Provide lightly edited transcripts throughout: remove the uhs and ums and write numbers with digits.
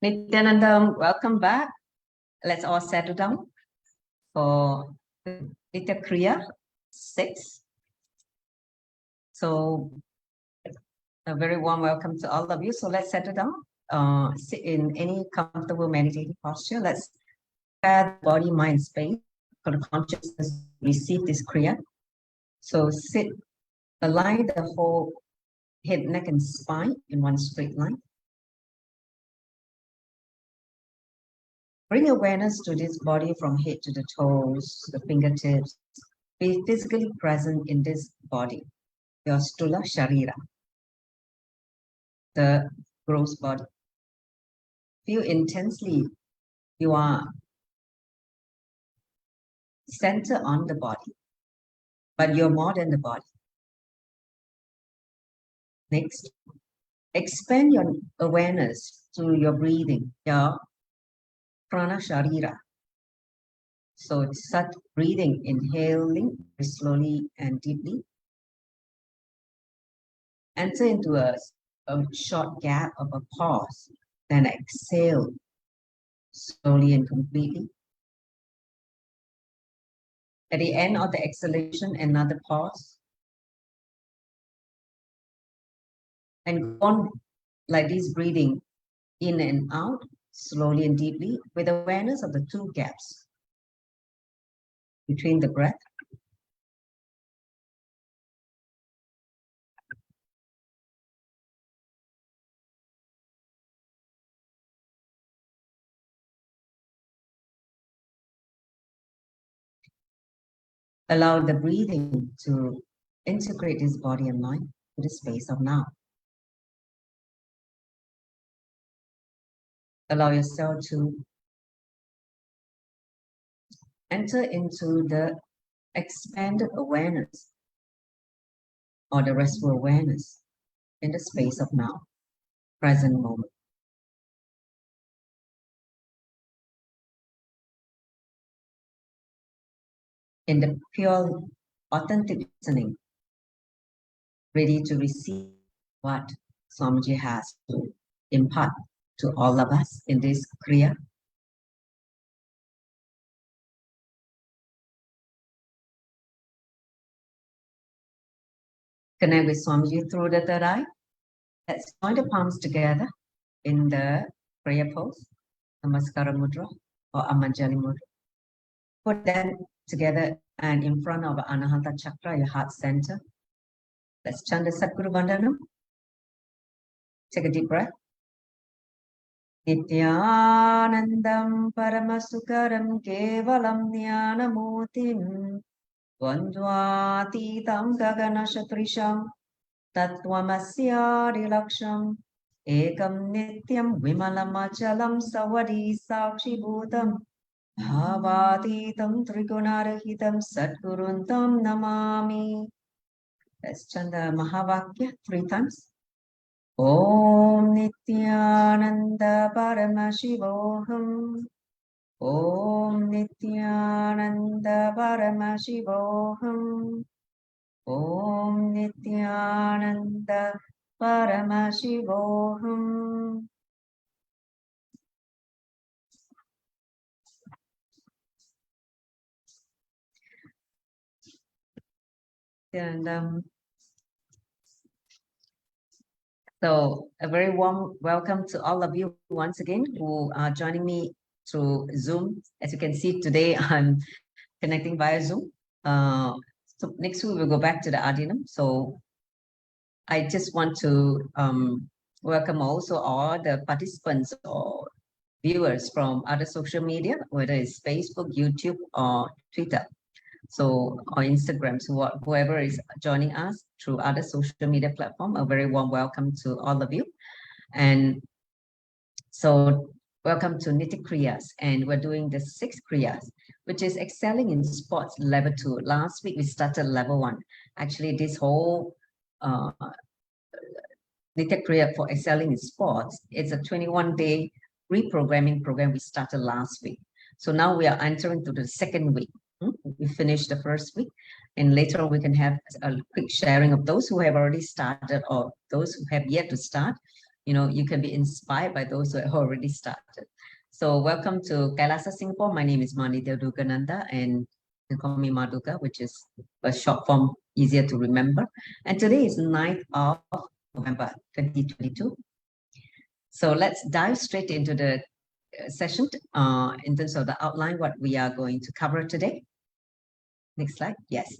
Nithyananda, welcome back. Let's all settle down for Nithya Kriya 6. So a very warm welcome to all of you. So let's settle down. Sit in any comfortable meditative posture. Let's prepare the body, mind, space for the consciousness to receive this Kriya. So sit, align the whole head, neck, and spine in one straight line. Bring awareness to this body from head to the toes, the fingertips. Be physically present in this body, your stula sharira, the gross body. Feel intensely you are centered on the body, but you're more than the body. Next, expand your awareness to your breathing, your prana sharira. So start breathing, inhaling very slowly and deeply. Enter into a short gap of a pause, then exhale slowly and completely. At the end of the exhalation, another pause. And go on like this, breathing in and out, slowly and deeply, with awareness of the two gaps between the breath. Allow the breathing to integrate this body and mind to the space of now. Allow yourself to enter into the expanded awareness or the restful awareness in the space of now, present moment. In the pure, authentic listening, ready to receive what Swamiji has to impart to all of us in this Kriya. Connect with Swamiji through the third eye. Let's join the palms together in the prayer pose, Namaskara Mudra or Amanjali Mudra. Put them together and in front of Anahata Chakra, your heart center. Let's chant the Satguru Vandanam. Take a deep breath. Nithyanandam Paramasukaram Kevalam Jnanamutim Dvandvatitam Gaganashatrisham Tattvamasyarilaksham Ekam Nityam Vimalamachalam Savadi Sakshibhutam Bhavatitam Trigunarahitam Satguruntam Namami. Let's chant the Mahavakya 3 times. Om Nithyananda Paramashivam. Om Nithyananda Paramashivam. Om Nithyananda Paramashivam. And so a very warm welcome to all of you once again who are joining me through Zoom. As you can see today, I'm connecting via Zoom. So next week we'll go back to the Adinam. So I just want to welcome also all the participants or viewers from other social media, whether it's Facebook, YouTube, or Twitter. So, or Instagram, so whoever is joining us through other social media platform, a very warm welcome to all of you. And so, welcome to Nithya Kriyas, and we're doing the 6 Kriyas, which is excelling in sports level 2. Last week we started level 1. Actually, this whole Nithya Kriya for excelling in sports, it's a 21-day reprogramming program we started last week. So now we are entering to the second week. We finished the first week, and later on we can have a quick sharing of those who have already started or those who have yet to start. you can be inspired by those who have already started. So welcome to Kailasa, Singapore. My name is Nithya Kriya, and you can call me Maduka, which is a short form, easier to remember. And today is 9th of November, 2022. So let's dive straight into the session in terms of the outline, what we are going to cover today. Next slide. Yes.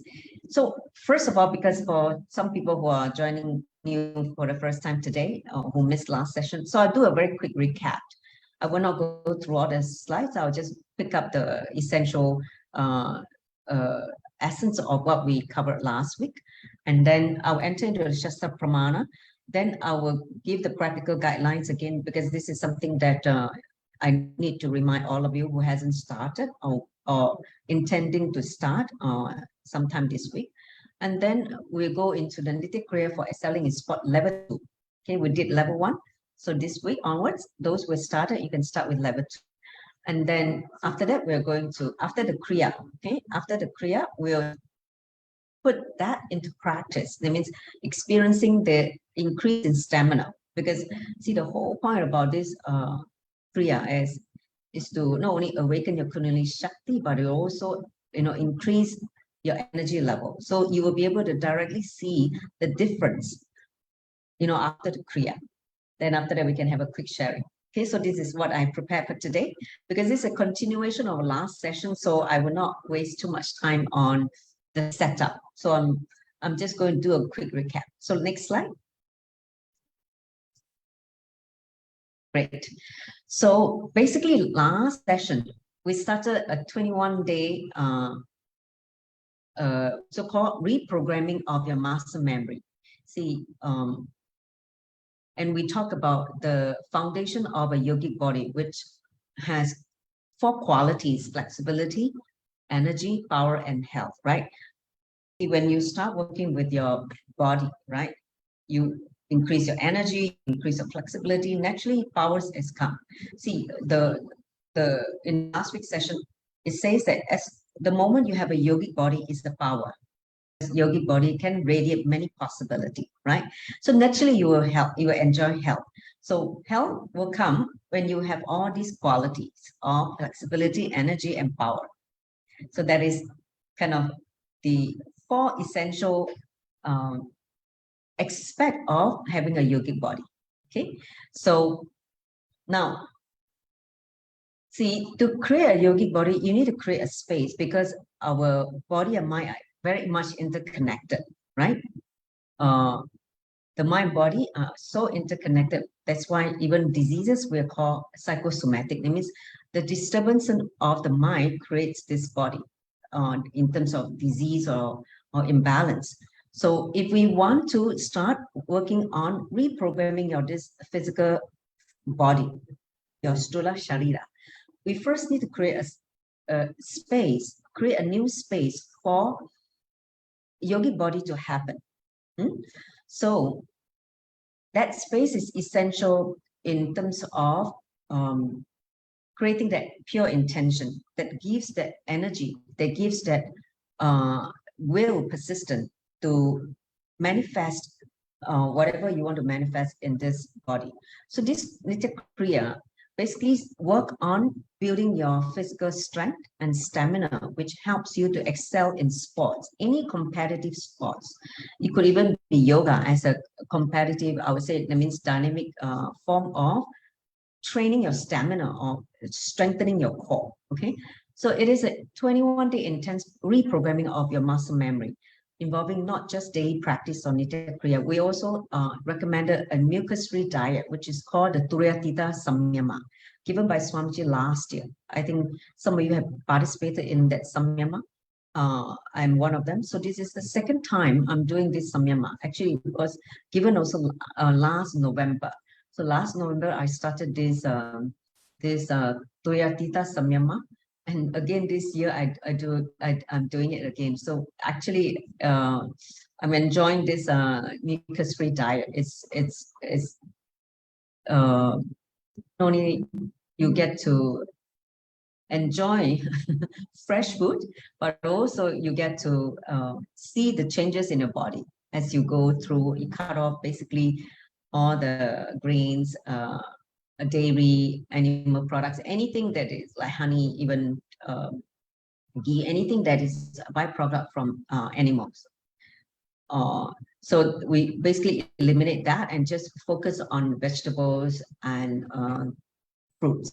So first of all, because for some people who are joining new for the first time today, who missed last session, so I'll do a very quick recap. I will not go through all the slides. I'll just pick up the essential essence of what we covered last week. And then I'll enter into the Shastra Pramana. Then I will give the practical guidelines again, because this is something that I need to remind all of you who hasn't started or intending to start sometime this week. And then we'll go into the Nithya Kriya for excelling in sport level 2. Okay, we did level 1. So this week onwards, those who started, you can start with level 2. And then after that, we're going to, after the Kriya, okay, after the Kriya, we'll put that into practice. That means experiencing the increase in stamina. Because see, the whole point about this Kriya is to not only awaken your Kundalini Shakti, but you also, increase your energy level. So you will be able to directly see the difference, after the Kriya. Then after that, we can have a quick sharing. Okay, so this is what I prepared for today, because it's a continuation of last session, so I will not waste too much time on the setup. So I'm just going to do a quick recap. So next slide. Great. So basically, last session, we started a 21-day so-called reprogramming of your master memory. See, and we talk about the foundation of a yogic body, which has 4 qualities: flexibility, energy, power, and health, right? When you start working with your body, right, you increase your energy, increase your flexibility, naturally powers has come. See, in last week's session, it says that as the moment you have a yogic body is the power. Yogic body can radiate many possibilities, right? So naturally you will enjoy health. So health will come when you have all these qualities of flexibility, energy, and power. So that is kind of the 4 essential aspects of having a yogic body. Okay, so now, see, to create a yogic body, you need to create a space, because our body and mind are very much interconnected, right? The mind body are so interconnected. That's why even diseases we call psychosomatic. That means the disturbance of the mind creates this body in terms of disease or imbalance. So if we want to start working on reprogramming this physical body, your stula sharira, we first need to create a space, create a new space for yogic body to happen. So that space is essential in terms of creating that pure intention that gives that energy, that gives that will persistent to manifest whatever you want to manifest in this body. So this Nithya Kriya basically work on building your physical strength and stamina, which helps you to excel in sports, any competitive sports. It could even be yoga as a competitive, I would say, that means dynamic form of training your stamina or strengthening your core. Okay, so it is a 21-day intense reprogramming of your muscle memory, involving not just daily practice on Nithya Kriya. We also recommended a mucus-free diet, which is called the Turyatita Samyama, given by Swamiji last year. I think some of you have participated in that Samyama. I'm one of them. So this is the second time I'm doing this Samyama. Actually, it was given also last November. So last November, I started this Turyatita Samyama. And again, this year, I'm doing it again. So actually, I'm enjoying this mucus-free diet. It's not only you get to enjoy fresh food, but also you get to see the changes in your body as you go through. You cut off basically all the grains, dairy, animal products, anything that is like honey, even ghee, anything that is a byproduct from animals. So we basically eliminate that and just focus on vegetables and fruits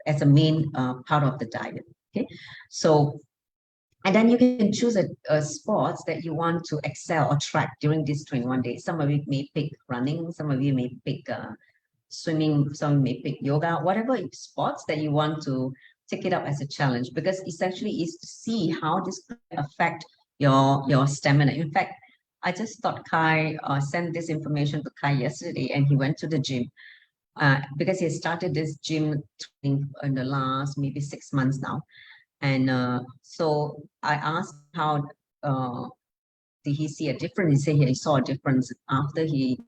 as a main part of the diet. Okay, so and then you can choose a sports that you want to excel or track during these 21 days. Some of you may pick running, some of you may pick swimming, some may pick yoga, whatever sports that you want to take it up as a challenge, because essentially is to see how this could affect your stamina. In fact, I just thought Kai sent this information to Kai yesterday, and he went to the gym because he started this gym training in the last maybe 6 months now. And so I asked how did he see a difference? He said he saw a difference after he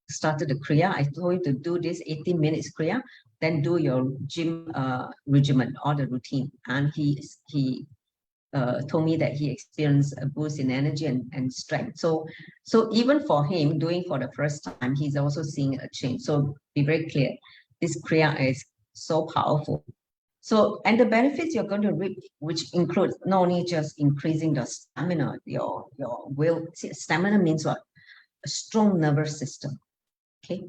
started the Kriya. I told you to do this 18 minutes Kriya, then do your gym regimen or the routine. And he told me that he experienced a boost in energy and strength. So even for him doing for the first time, he's also seeing a change. So be very clear, this Kriya is so powerful. So, and the benefits you're going to reap, which includes not only just increasing the stamina, your will. See, stamina means what? A strong nervous system. Okay,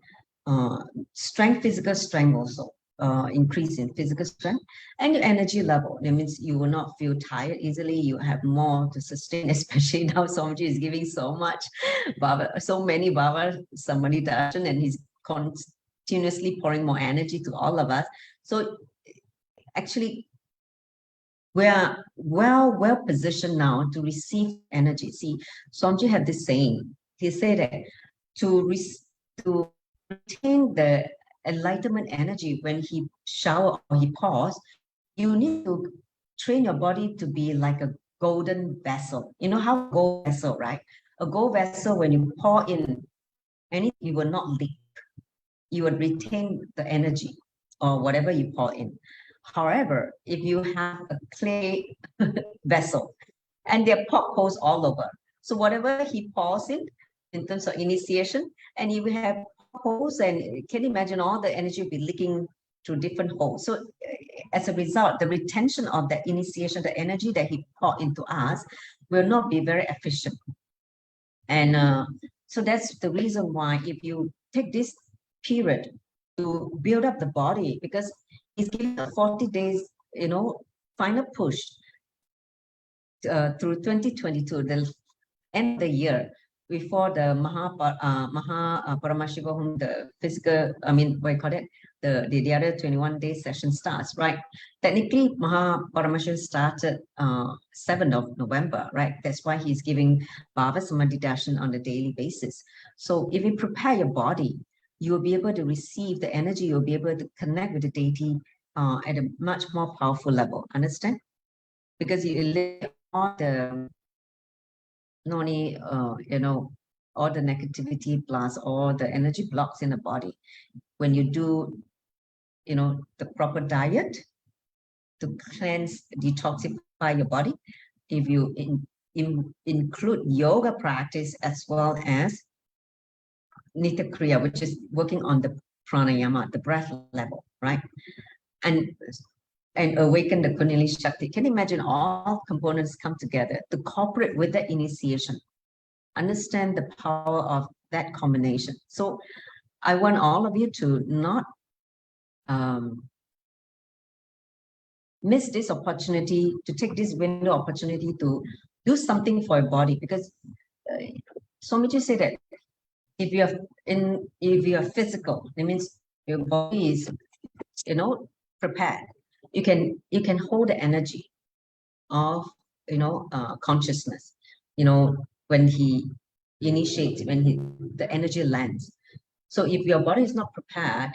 strength, physical strength also. Increase in physical strength and your energy level. That means you will not feel tired easily. You have more to sustain, especially now Somji is giving so much, Baba, so many Baba Samani darshan, and he's continuously pouring more energy to all of us. So actually, we are well positioned now to receive energy. See, Somji had this saying. He said that to retain the enlightenment energy when he shower or he pause, you need to train your body to be like a golden vessel. You know how a gold vessel, right? A gold vessel, when you pour in anything, you will not leak. You will retain the energy or whatever you pour in. However, if you have a clay vessel and there are potholes all over, so whatever he pours in terms of initiation, and you will have holes, and can you imagine all the energy will be leaking through different holes. So as a result, the retention of that initiation, the energy that he poured into us, will not be very efficient. And so that's the reason why if you take this period to build up the body, because he's giving a 40 days, final push through 2022, the end of the year, before the Paramashivam, the physical, what you call it, the other 21-day session starts, right? Technically, Paramashivam started 7th of November, right? That's why he's giving Bhava Samadhi Darshan on a daily basis. So if you prepare your body, you will be able to receive the energy, you'll be able to connect with the deity at a much more powerful level, understand? Because you live all the not only all the negativity plus all the energy blocks in the body. When you do the proper diet to cleanse, detoxify your body, if you include yoga practice as well as Nithya Kriya, which is working on the pranayama, the breath level, right? And awaken the Kundalini Shakti. Can you imagine all components come together to cooperate with the initiation? Understand the power of that combination. So I want all of you to not miss this opportunity, to take this window opportunity to do something for your body, because Swamiji said that if you are physical, it means your body is prepared. You can hold the energy of consciousness. When he initiates, the energy lands. So if your body is not prepared,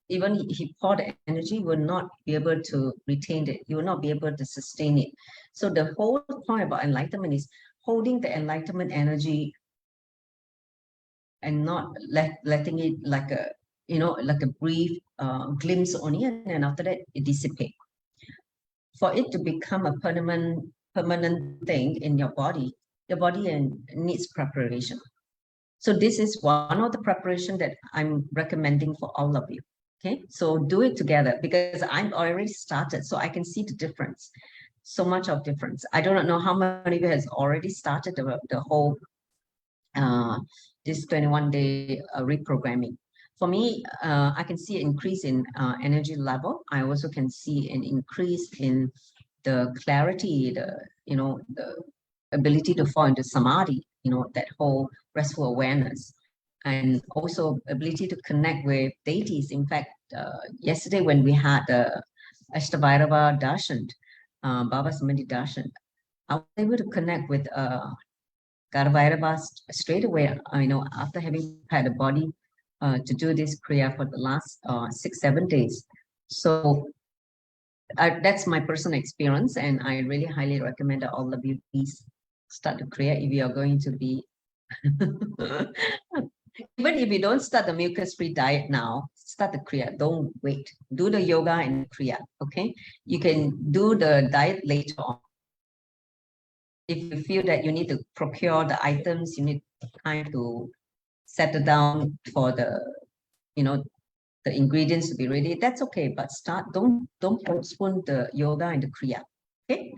even if he poured the energy, you will not be able to retain it. You will not be able to sustain it. So the whole point about enlightenment is holding the enlightenment energy and not letting it like a brief glimpse only, and then after that it dissipates. For it to become a permanent thing in your body needs preparation. So this is one of the preparation that I'm recommending for all of you. Okay, so do it together because I'm already started, so I can see the difference. So much of difference. I do not know how many of you has already started the whole this 21-day reprogramming. For me, I can see an increase in energy level. I also can see an increase in the clarity, the ability to fall into samadhi, that whole restful awareness, and also ability to connect with deities. In fact, yesterday when we had the Ashtavairava Darshan, Baba Samadhi Darshan, I was able to connect with Garvairava straight away, after having had a body to do this Kriya for the last 6-7 days. So that's my personal experience, and I really highly recommend that all of you please start the Kriya if you are going to be even if you don't start the mucus-free diet now, start the Kriya. Don't wait. Do the yoga and Kriya, okay? You can do the diet later on. If you feel that you need to procure the items, you need time to settle down for the ingredients to be ready, that's okay. But don't postpone the yoga and the Kriya, okay?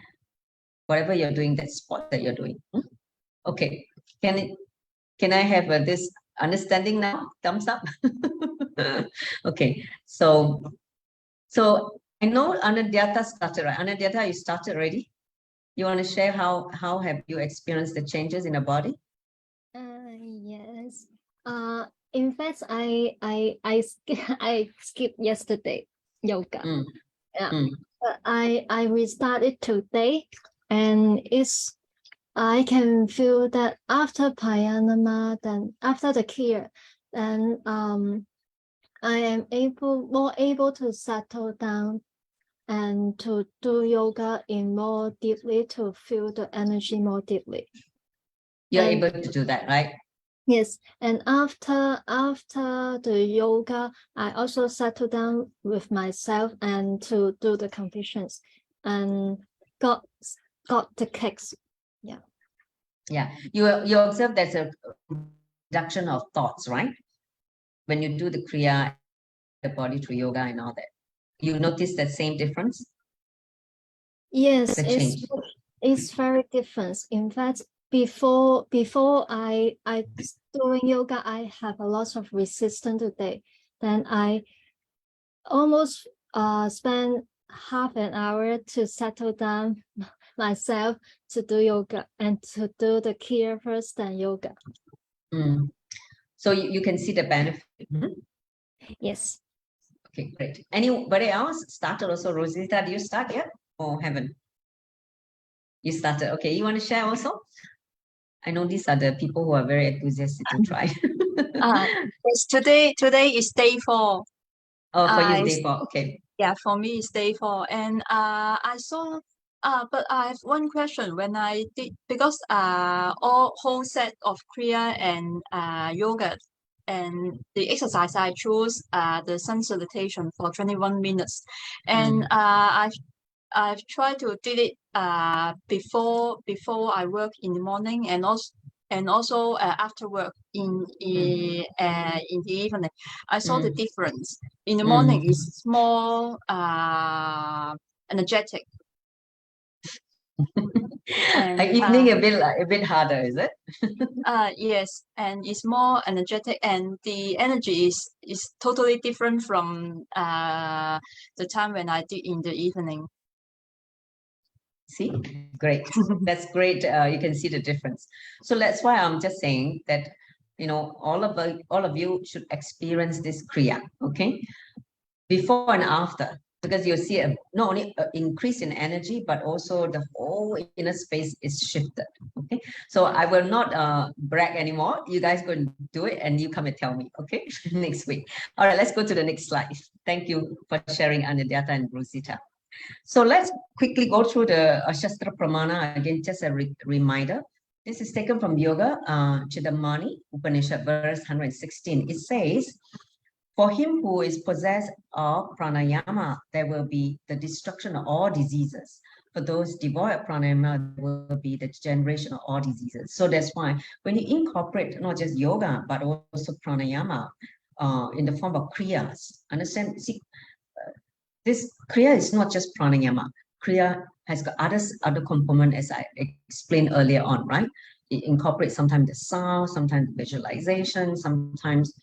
Whatever you're doing, that sport that you're doing. Okay, can I have this understanding now? Thumbs up. Okay, so I know Anandhyata started, right? Anandhyata, you started already? You want to share how have you experienced the changes in the body? Yes. In fact, I skipped yesterday yoga. Yeah. But I restarted today, and I can feel that after pranayama, then after the Kriya, then I am more able to settle down and to do yoga in more deeply, to feel the energy more deeply. You're able to do that, right? Yes, and after the yoga, I also settle down with myself and to do the completions, and got the kicks. Yeah. Yeah, you observe there's a reduction of thoughts, right? When you do the Kriya, the body through yoga and all that, you notice that same difference? Yes, it's very different. In fact, before I doing yoga, I have a lot of resistance today. Then I almost spend half an hour to settle down myself to do yoga and to do the Kriya first, then yoga. So you can see the benefit. Yes. Okay, great. Anybody else started also? Rosita, do you start yet or haven't? You started. Okay, you want to share also? I know these are the people who are very enthusiastic to try. Yes, today is day 4. Oh, for you it's day 4. Okay. Yeah, for me it's day 4, and I saw. But I have one question. When I did, because whole set of Kriya and yoga, and the exercise I chose the sun salutation for 21 minutes, and I've tried to do it before I work in the morning, and also after work in the evening. I saw the difference. In the morning it's more energetic. And evening a bit harder, is it? Yes, and it's more energetic, and the energy is totally different from the time when I did in the evening. See, great. That's great. You can see the difference. So that's why I'm just saying that all of you should experience this Kriya, okay, before and after, because you'll see not only an increase in energy, but also the whole inner space is shifted. Okay, so I will not brag anymore. You guys go and do it, and you come and tell me. Okay, next week. All right, let's go to the next slide. Thank you for sharing, Anandhyata and Rosita. So let's quickly go through the Shastra Pramana again, just a reminder. This is taken from Yoga Chidamani Upanishad, verse 116. It says, for him who is possessed of pranayama, there will be the destruction of all diseases. for those devoid of pranayama, there will be the generation of all diseases. So that's why when you incorporate not just yoga, but also pranayama in the form of kriyas, understand? See, this kriya is not just pranayama. Kriya has got other component, as I explained earlier on, right? It incorporates sometimes the sound, sometimes visualization, sometimes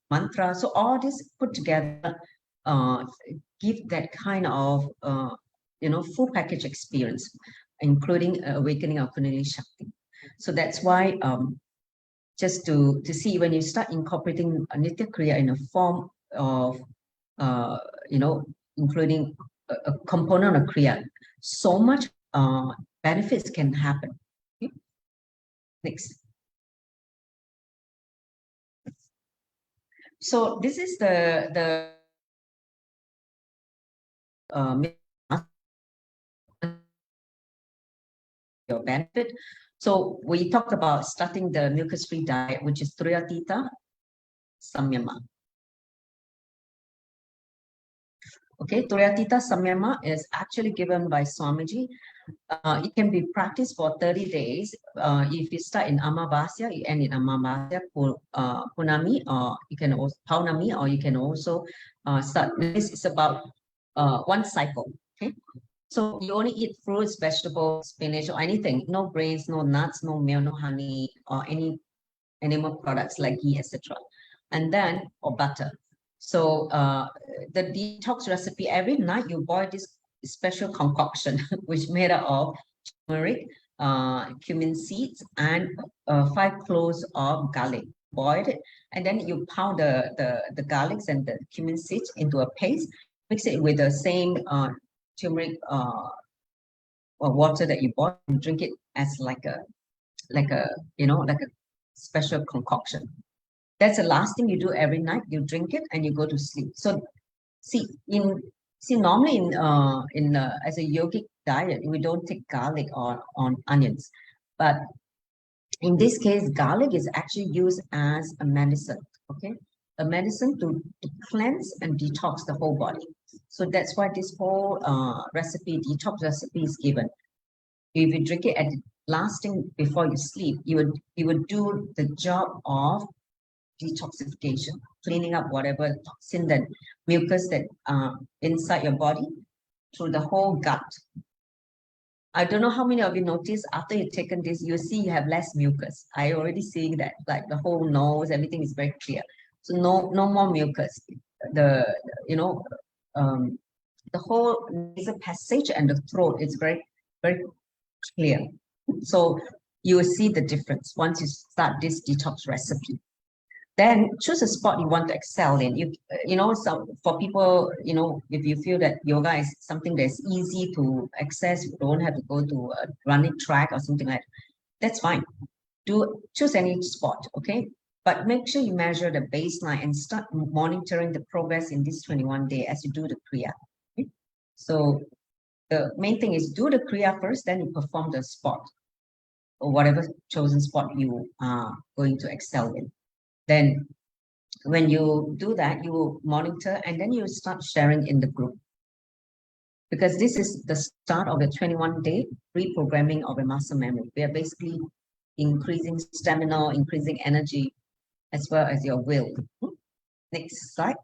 mantra. So all this put together give that kind of full package experience, including awakening of Kundalini Shakti. So that's why just to see when you start incorporating Nithya Kriya in a form of including a component of Kriya, so much benefits can happen. Okay? Next. So this is the your benefit. So we talked about starting the mucus-free diet, which is Triyatita Samyama. Okay, Triyatita Samyama is actually given by Swamiji. It can be practiced for 30 days. If you start in Amavasya, you end in Amavasya, Punami, or you can also Paunami, or you can also start. This is about one cycle. Okay, so you only eat fruits, vegetables, spinach, or anything. No grains, no nuts, no milk, no honey, or any animal products like ghee, etc. And then or butter. So the detox recipe, every night you boil this special concoction, which made up of turmeric, cumin seeds, and 5 cloves of garlic. Boil it, and then you pound the garlics and the cumin seeds into a paste. Mix it with the same turmeric water that you boil, and drink it as like a special concoction. That's the last thing you do every night. You drink it and you go to sleep. So normally in as a yogic diet, we don't take garlic or on onions, but in this case, garlic is actually used as a medicine. Okay, a medicine to cleanse and detox the whole body. So that's why this whole detox recipe is given. If you drink it at the last thing before you sleep, you would do the job of detoxification, cleaning up whatever toxin that mucus that inside your body through the whole gut. I don't know how many of you notice after you've taken this, you see you have less mucus. I already seeing that, like the whole nose, everything is very clear. So no more mucus. The whole nasal passage and the throat is very, very clear. So you will see the difference once you start this detox recipe. Then choose a spot you want to excel in. So for people, if you feel that yoga is something that's easy to access, you don't have to go to a running track or something like that. That's fine. Choose any spot, okay? But make sure you measure the baseline and start monitoring the progress in this 21 day as you do the Kriya. Okay? So the main thing is do the Kriya first, then you perform the spot or whatever chosen spot you are going to excel in. Then when you do that, you monitor and then you start sharing in the group. Because this is the start of the 21-day reprogramming of a muscle memory. We are basically increasing stamina, increasing energy, as well as your will. Next slide.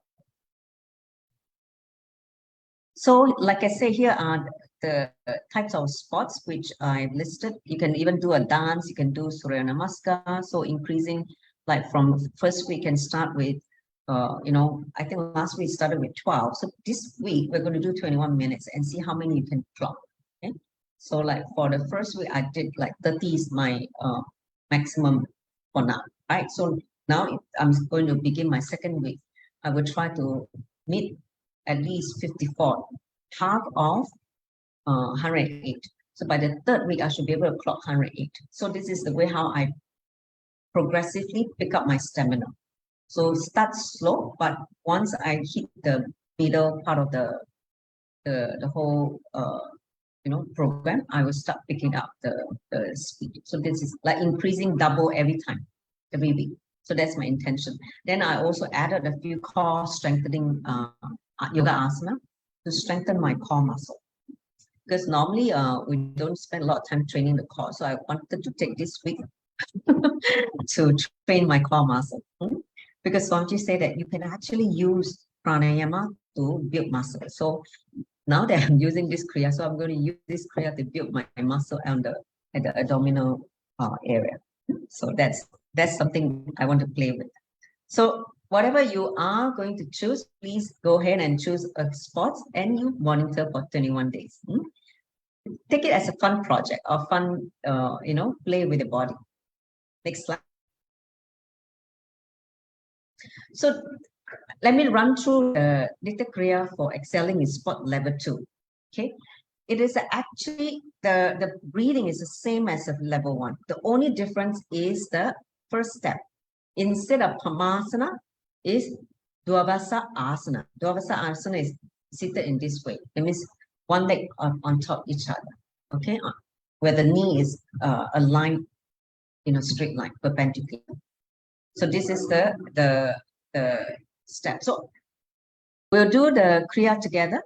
So like I say, here are the types of spots which I've listed. You can even do a dance, you can do Surya Namaskar, so increasing. Like from first week can start with, I think last week started with 12. So this week we're going to do 21 minutes and see how many you can drop. Okay. So like for the first week, I did like 30 is my maximum for now, right? So now I'm going to begin my second week. I will try to meet at least 54, half of 108. So by the third week, I should be able to clock 108. So this is the way how I progressively pick up my stamina. So start slow, but once I hit the middle part of the whole program, I will start picking up the speed. So this is like increasing double every week. So that's my intention. Then I also added a few core strengthening yoga asana to strengthen my core muscle. because normally we don't spend a lot of time training the core. So I wanted to take this week to train my core muscle. Because Swamiji said that you can actually use pranayama to build muscle. So now that I'm using this Kriya, so I'm going to use this Kriya to build my muscle at the abdominal area. So that's something I want to play with. So whatever you are going to choose, please go ahead and choose a sport and you monitor for 21 days. Take it as a fun project or fun, play with the body. Next slide. So let me run through the Nithya Kriya for excelling in sport level 2. Okay. It is actually, the breathing is the same as of level 1. The only difference is the first step. Instead of Pamasana, is Dvavasa Asana. Dvavasa Asana is seated in this way. It means one leg on top each other. Okay. Where the knee is aligned in a straight line, perpendicular. So this is the step. So we'll do the Kriya together.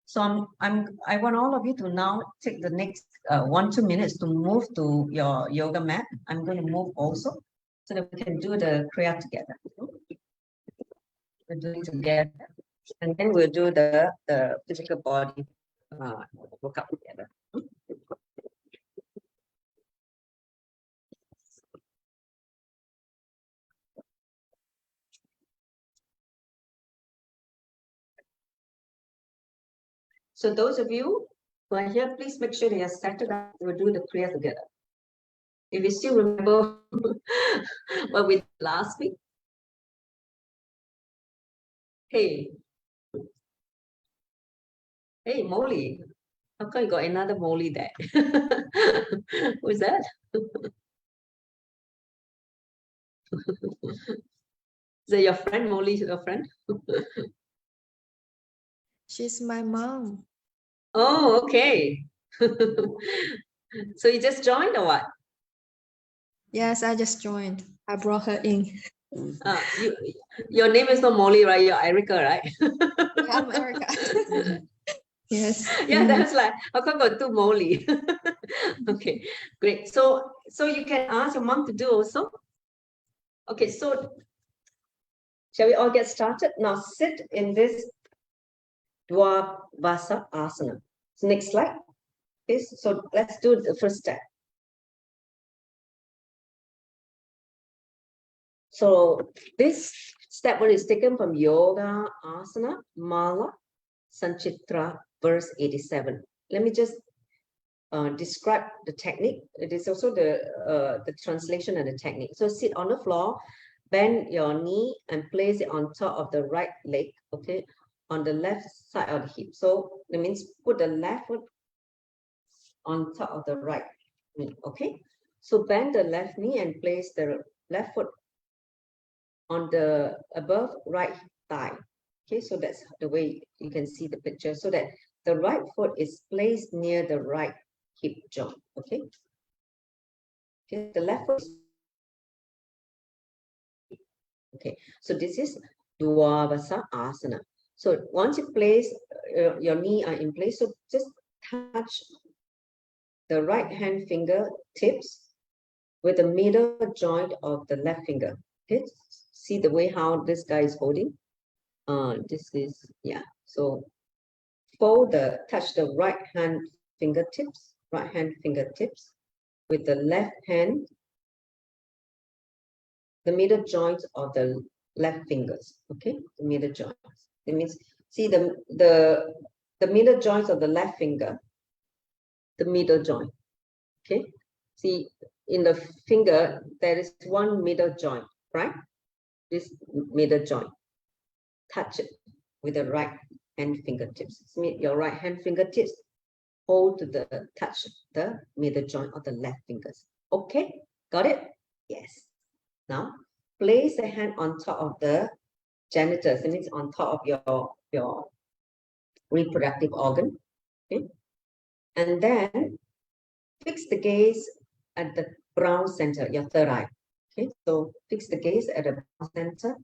So I want all of you to now take the next 1-2 minutes to move to your yoga mat. I'm going to move also so that we can do the Kriya together. We're doing together, and then we'll do the physical body workout together. So those of you who are here, please make sure that you're settled up. We'll do the Kriya together. If you still remember what we did last week. Hey, Molly. How come you got another Molly there? Who's that? Is that your friend, Molly? Your friend? She's my mom. Oh, okay. So you just joined or what? Yes, I just joined. I brought her in. Your name is not Molly, right? You're Erica, right? Yeah, I'm Erica. Yes. Yeah, that's like, how come got two Molly? Okay, great. So you can ask your mom to do also. Okay, so shall we all get started? Now sit in this Dvavasa Asana. So next slide. Okay, so let's do the first step. So this step one is taken from Yoga Asana Mala Sanchitra verse 87. Let me just describe the technique. It is also the translation and the technique. So sit on the floor, bend your knee and place it on top of the right leg, okay, on the left side of the hip. So that means put the left foot on top of the right knee, okay? So bend the left knee and place the left foot on the above right thigh. Okay, so that's the way you can see the picture, so that the right foot is placed near the right hip joint. Okay. Okay, the left foot. Okay, so this is Dvavasa Asana. So once you place your knee are in place, so just touch the right hand finger tips with the middle joint of the left finger. Okay, see the way how this guy is holding. This is, yeah, so touch the right hand fingertips with the left hand, the middle joints of the left fingers. Okay, the middle joints. It means, see the middle joints of the left finger, the middle joint. Okay, see in the finger there is one middle joint, right? This middle joint. Touch it with the right hand fingertips. Your right hand fingertips hold touch the middle joint of the left fingers. Okay, got it? Yes. Now place the hand on top of the genitals. It means on top of your reproductive organ. Okay, and then fix the gaze at the brown center, your third eye. Okay, so fix the gaze at the brown center.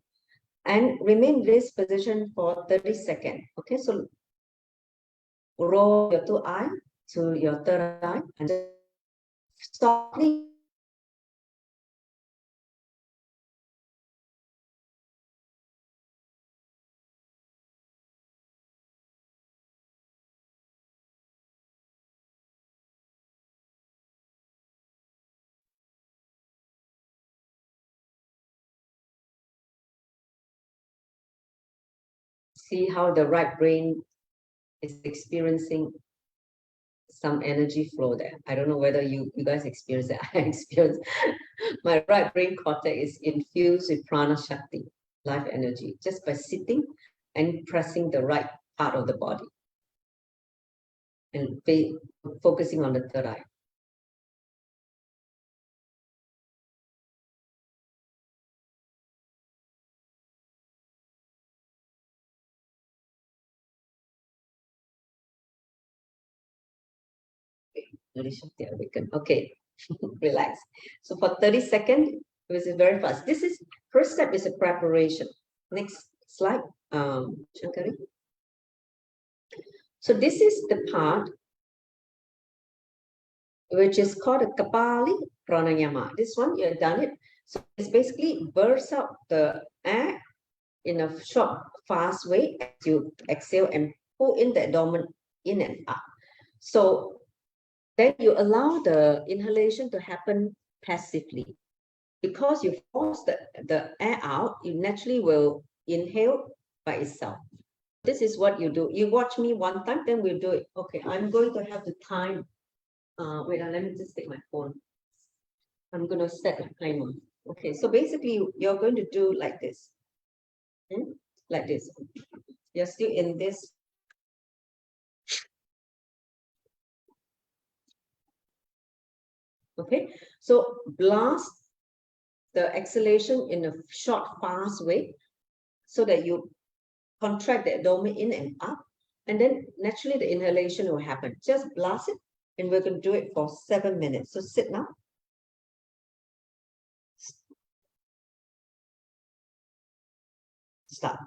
And remain in this position for 30 seconds. Okay, so roll your two eyes to your third eye and just softly see how the right brain is experiencing some energy flow there. I don't know whether you guys experience it. I experience my right brain cortex is infused with prana shakti, life energy, just by sitting and pressing the right part of the body and focusing on the third eye. Awaken. Okay, relax. So for 30 seconds, this is very fast. This is first step is a preparation. Next slide, Shankari. So this is the part which is called a Kapali Pranayama. This one, you have done it. So it's basically bursts out the air in a short, fast way as you exhale and pull in the abdomen in and up. So then you allow the inhalation to happen passively. Because you force the air out, you naturally will inhale by itself. This is what you do. You watch me one time, then we'll do it. Okay, I'm going to have the time. Wait, let me just take my phone. I'm going to set a timer. Okay, so basically you're going to do like this. Like this. You're still in this. Okay, so blast the exhalation in a short, fast way so that you contract the abdomen in and up, and then naturally the inhalation will happen. Just blast it, and we're going to do it for 7 minutes. So sit now. Start.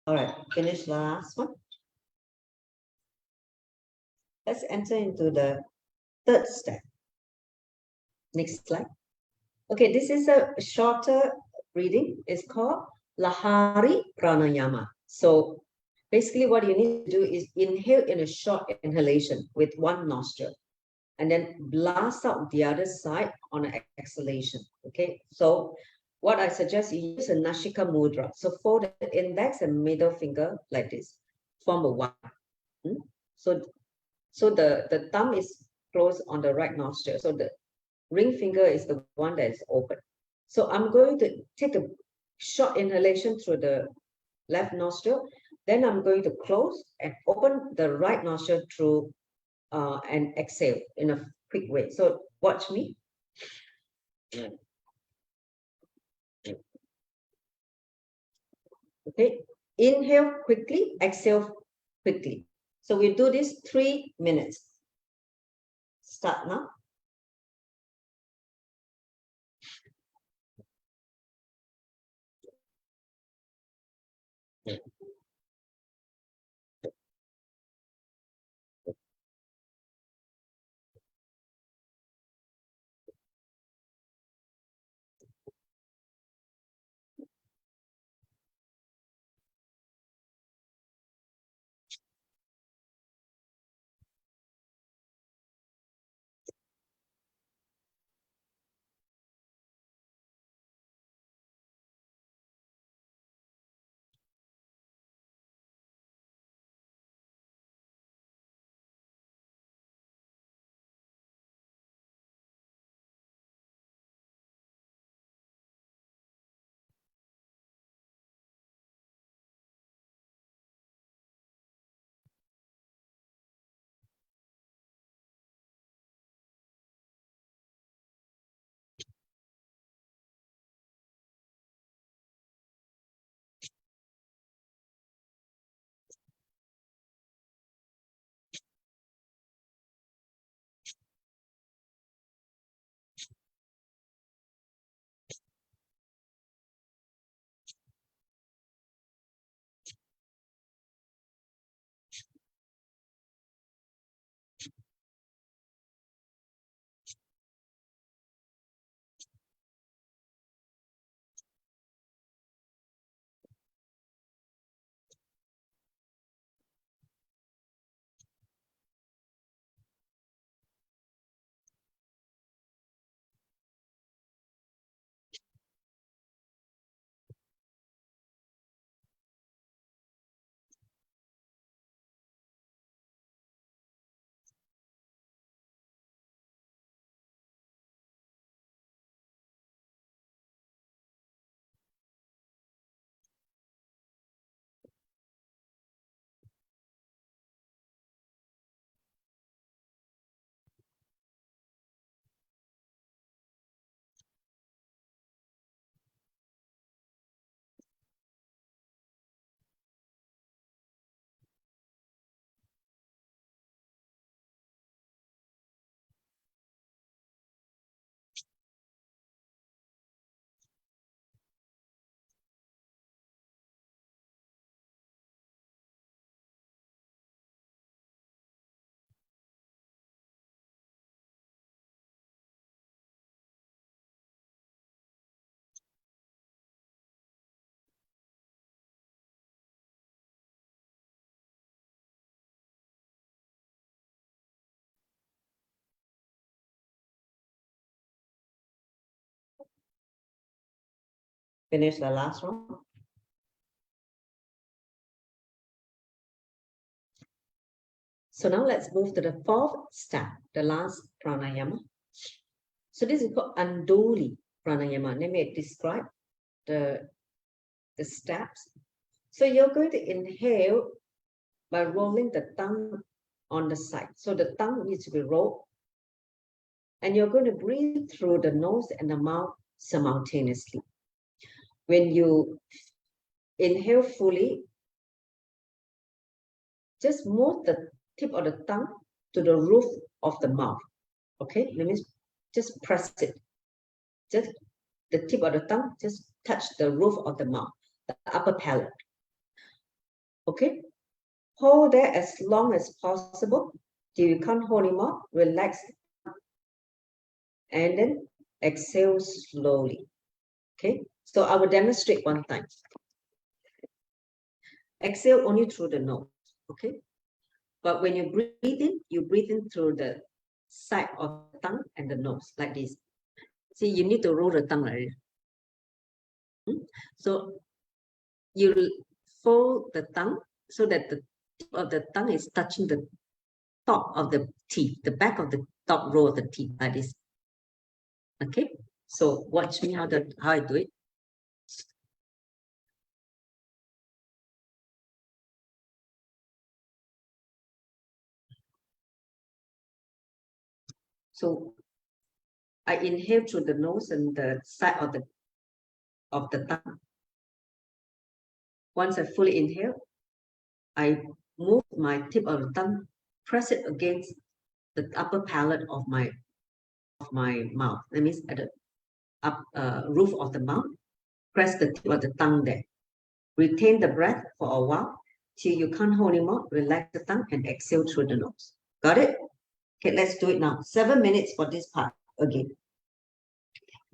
All right, finish the last one. Let's enter into the third step. Next slide. Okay, this is a shorter breathing. It's called Lahari Pranayama. So basically what you need to do is inhale in a short inhalation with one nostril and then blast out the other side on an exhalation. Okay, so what I suggest you use a Nashika Mudra. So fold the index and middle finger like this, form a Y. So the thumb is closed on the right nostril. So the ring finger is the one that is open. So I'm going to take a short inhalation through the left nostril. Then I'm going to close and open the right nostril through and exhale in a quick way. So watch me. Okay, inhale quickly, exhale quickly. So we do this 3 minutes. Start now. Finish the last one. So now let's move to the fourth step, the last pranayama. So this is called Andoli pranayama. Let me describe the steps. So you're going to inhale by rolling the tongue on the side. So the tongue needs to be rolled. And you're going to breathe through the nose and the mouth simultaneously. When you inhale fully, just move the tip of the tongue to the roof of the mouth. Okay, that means just press it. Just the tip of the tongue just touch the roof of the mouth, the upper palate. Okay? Hold there as long as possible till you can't hold anymore. Relax. And then exhale slowly. Okay? So I will demonstrate one time. Exhale only through the nose. Okay? But when you breathe in through the side of the tongue and the nose, like this. See, you need to roll the tongue like this. So you fold the tongue so that the tip of the tongue is touching the top of the teeth, the back of the top row of the teeth, like this. Okay? So watch me how I do it. So I inhale through the nose and the side of the tongue. Once I fully inhale, I move my tip of the tongue, press it against the upper palate of my mouth. That means at the roof of the mouth. Press the tip of the tongue there. Retain the breath for a while till you can't hold anymore. Relax the tongue and exhale through the nose. Got it? Okay, let's do it now. 7 minutes for this part again.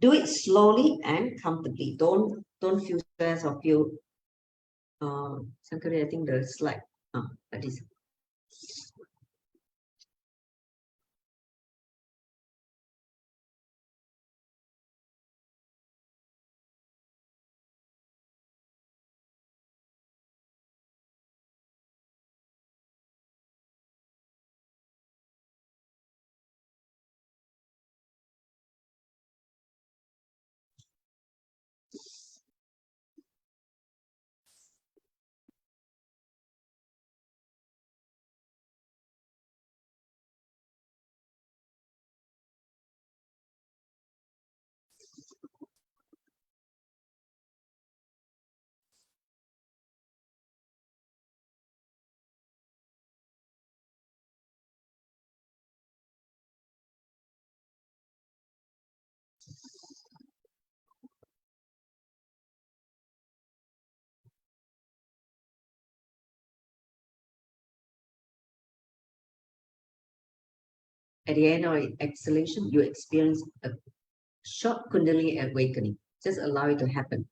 Do it slowly and comfortably. Don't feel stress or feel Sankari, I think the slide like this. At the end of exhalation, you experience a short Kundalini awakening. Just allow it to happen.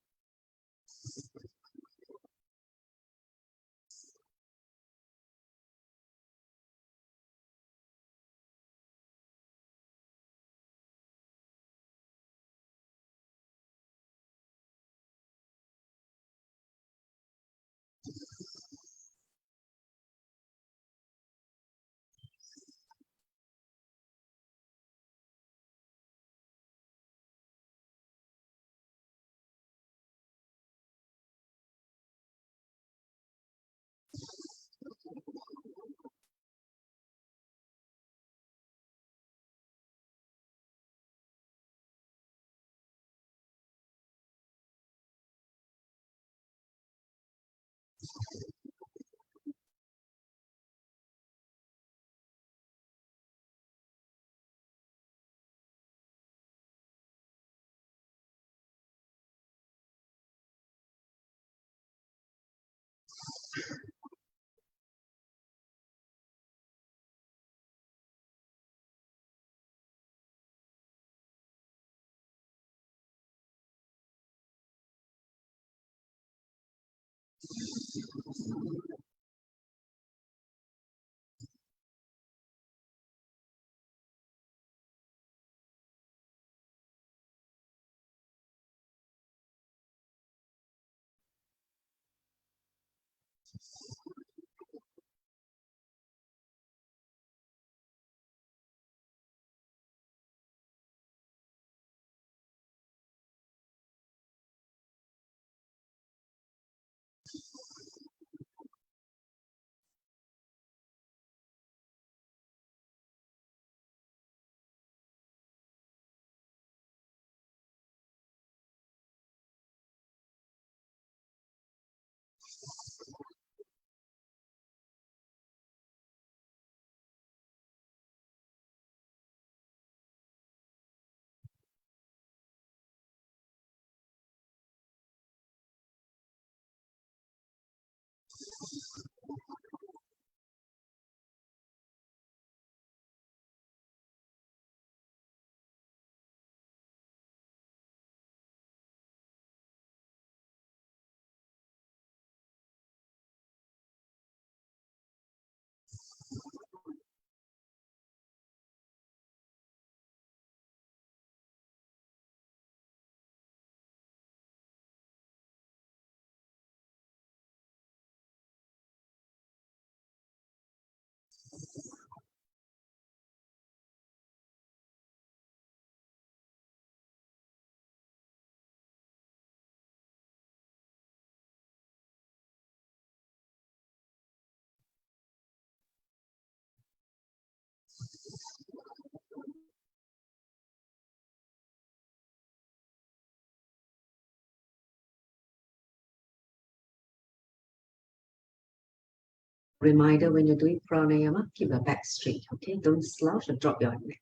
Reminder, when you're doing pranayama, keep your back straight, okay? Don't slouch or drop your neck.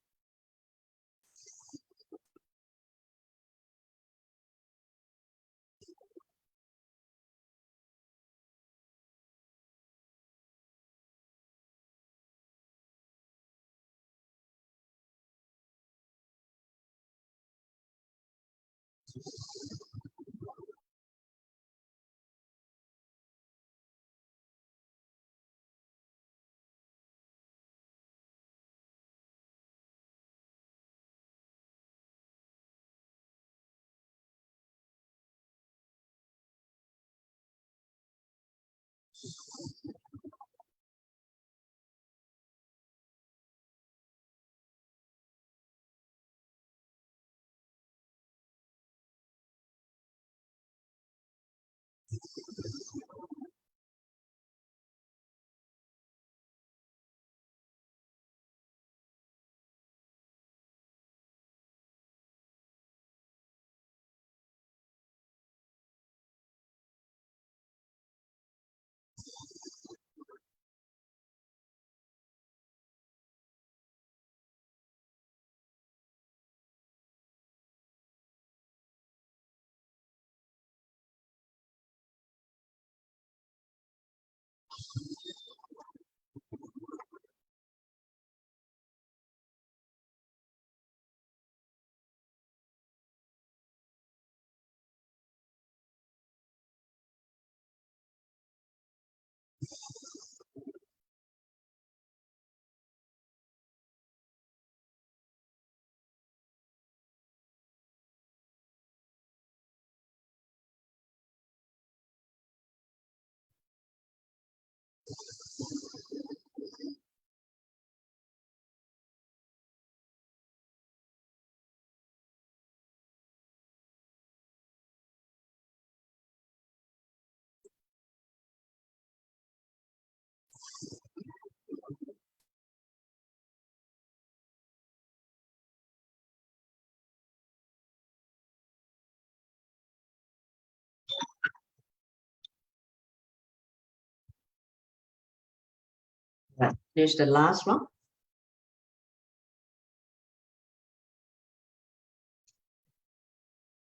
Right. Finish the last round.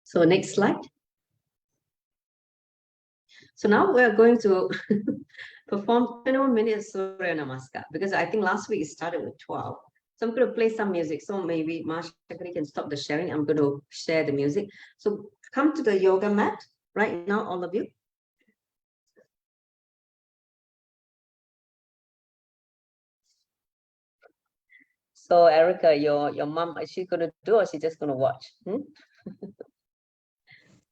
So next slide. So now we're going to perform 21 minutes Surya Namaskar, because I think last week it started with 12. So I'm going to play some music. So maybe Marsha can stop the sharing. I'm going to share the music. So come to the yoga mat right now, all of you. So Erica, your mom, is she going to do or is she just going to watch?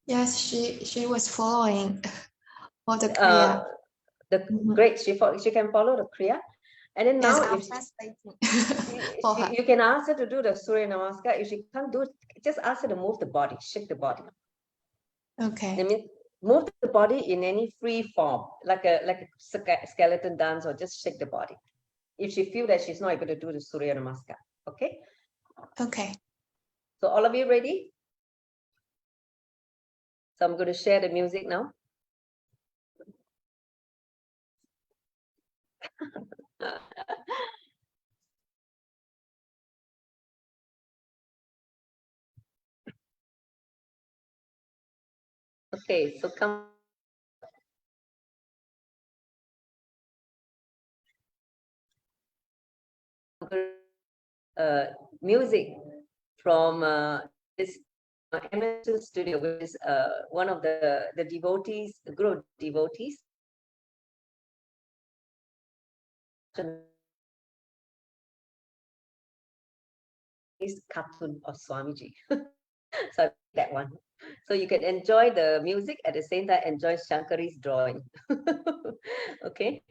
Yes, she was following all the Kriya. Great, she can follow the Kriya. And then now Yes, if you can ask her to do the Surya Namaskar. If she can't do it, just ask her to move the body, shake the body. Okay. I mean, move the body in any free form, like a skeleton dance, or just shake the body. If she feel that she's not able to do the Surya Namaskar, okay? Okay. So all of you ready? So I'm going to share the music now. Okay, so come. Music from this MS2 studio, which is one of the devotees, the Guru devotees. Is cartoon of Swamiji. So that one. So you can enjoy the music at the same time enjoy Shankari's drawing. Okay.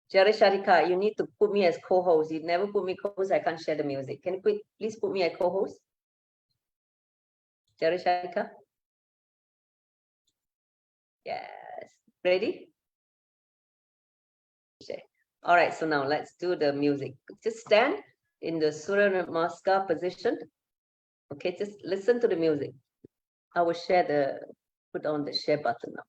Jerry Sharika, you need to put me as co-host. You never put me co-host, I can't share the music. Can you please put me as co-host? Jerry Sharika? Yes. Ready? All right, so now let's do the music. Just stand in the Surya Namaskar position. Okay, just listen to the music. I will put on the share button now.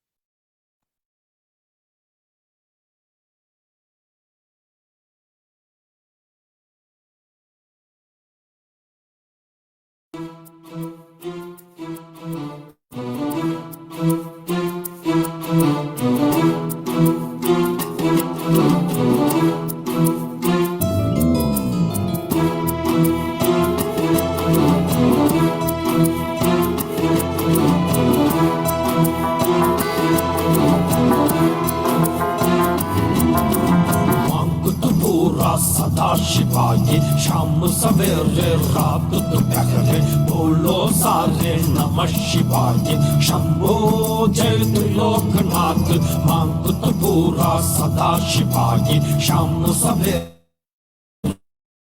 शिवाय शाम सवेरे रात दोपहर बोलो सारे नमः शिवाय शंभो जय त्रिलोकनाथ मांग तो पूरा सदा शिवाय शाम सवेरे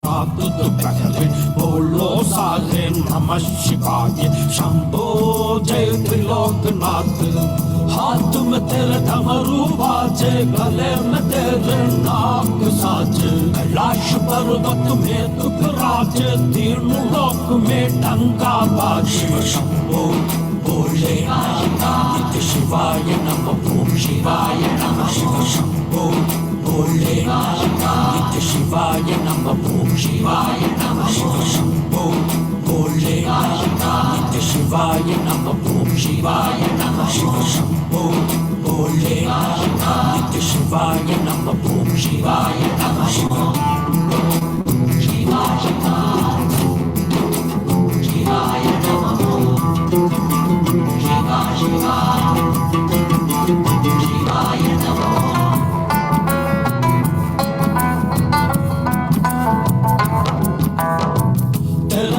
रात दोपहर बोलो सारे नमः शिवाय शंभो जय त्रिलोकनाथ हाथ में तेरे डमरू बाजे गले में तेरे नाग साजे कैलाश पर्वत में तू राजे तीनों लोक में डंका बाजे शंभो बोले नित्य शिवाय नमः ओम शिवाय नमः शिव शंभो बोले नित्य शिवाय नमः ओम शिवाय नमः शिव शंभो बोले नित्य शिवाय नमः ओम शिवाय नमः शिव शंभो बोले नित्य शिवाय नमः ओम शिवाय नमः शिव शिवाय शिवाय नमः शिवाय शिवाय नमः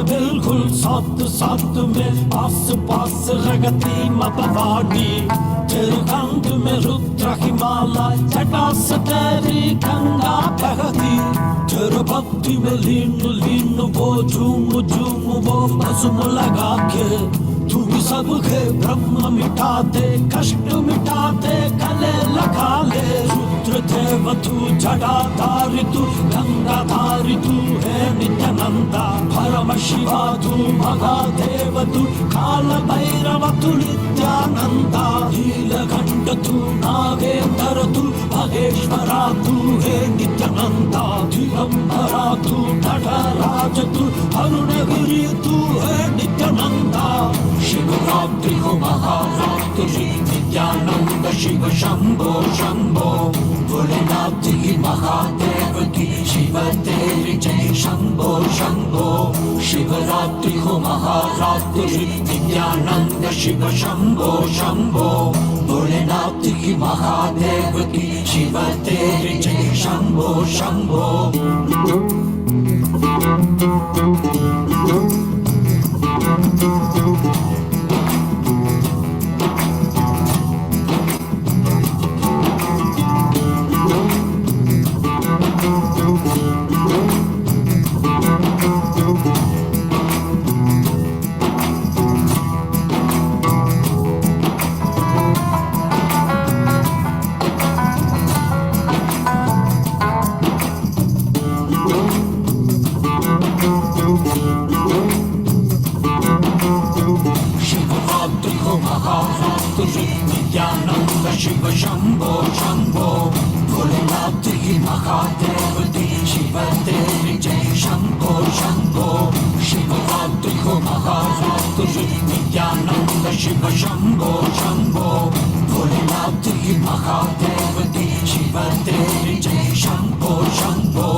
बिल्कुल साथ साथ में पास पास रगती मपवाड़ी तेरे गंग में रुद्र हिमालय जटा से तेरी गंगा बहती तेरे भक्ति में लीन लीन वो झूम झूम वो भस्म लगा के तू भी सबके ब्रह्म मिटा दे कष्ट मिटा दे गले लगा ले रुद्र देव तू जटाधारी तू गंगाधारी तू है नित्यानंदा परम शिवा तू महादेव तू काल भैरव तू नित्यानंदा नीलकंठ तू नागेंद्र तू महेश्वरा तू है नित्यानंदा दिगंबरा तू नटराज तू अरुणगिरी तू है नित्यानंदा शिवरात्रि हो महारात्रि नित्यानंद शिव शंभो शंभो भोलेनाथ की महादेव की शिव तेरी जय शंभो शंभो शिवरात्रि हो महारात्रि नित्यानंद शिव शंभो शंभो भोलेनाथ की महादेव की शिव तेरी जय शंभो शंभो नित्यानंद शिव शंभो शंभो भोलेनाथ की महादेव की शिव तेरी जय शंभो शंभो शिवरात्रि हो महारात्रि नित्यानंद शिव शंभो शंभो भोलेनाथ की महादेव की शिव तेरी जय Shambho Shambho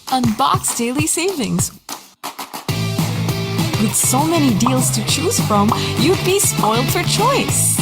Unbox Daily Savings. With so many deals to choose from, you'd be spoiled for choice.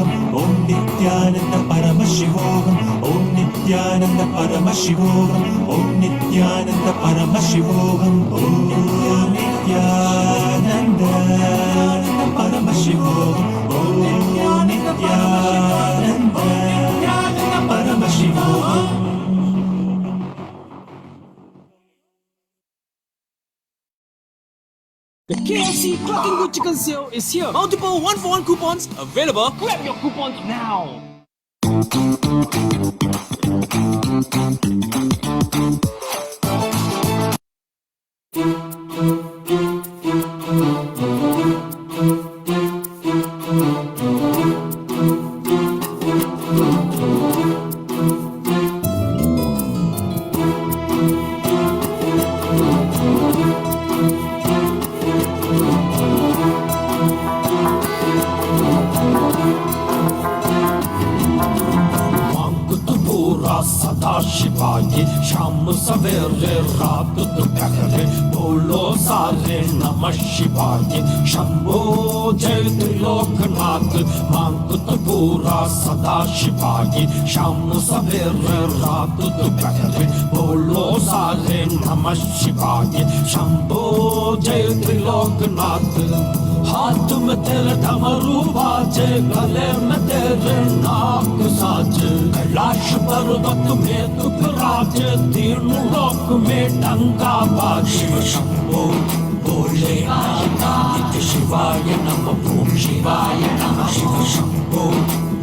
Paramashivoham, Om Nithyananda Paramashivoham, Om Nithyananda Paramashivoham, Om Nithyananda Paramashivoham, Om Nithyananda Paramashivoham, Om Nithyananda Paramashivoham. The KFC Clocking Good Chicken Sale is here. Multiple 1-for-1 coupons available. Grab your coupons now. शिवाय शाम सवेरे रात दोपहरे बोलो सारे नमः शिवाय शंभो जय त्रिलोकनाथ मांगत पूरा सदा शिवाय शाम सवेरे रात दोपहरे बोलो सारे नमः शिवाय शंभो जय त्रिलोकनाथ हाथ में तेरे डमरू बाजे गले में तेरे नाक साजे कैलाश पर्वत में तू विराजे तीनों लोक में डंका बाजे शंभो बोले नित्य शिवाय नमः ओम शिवाय नमः शिव शंभो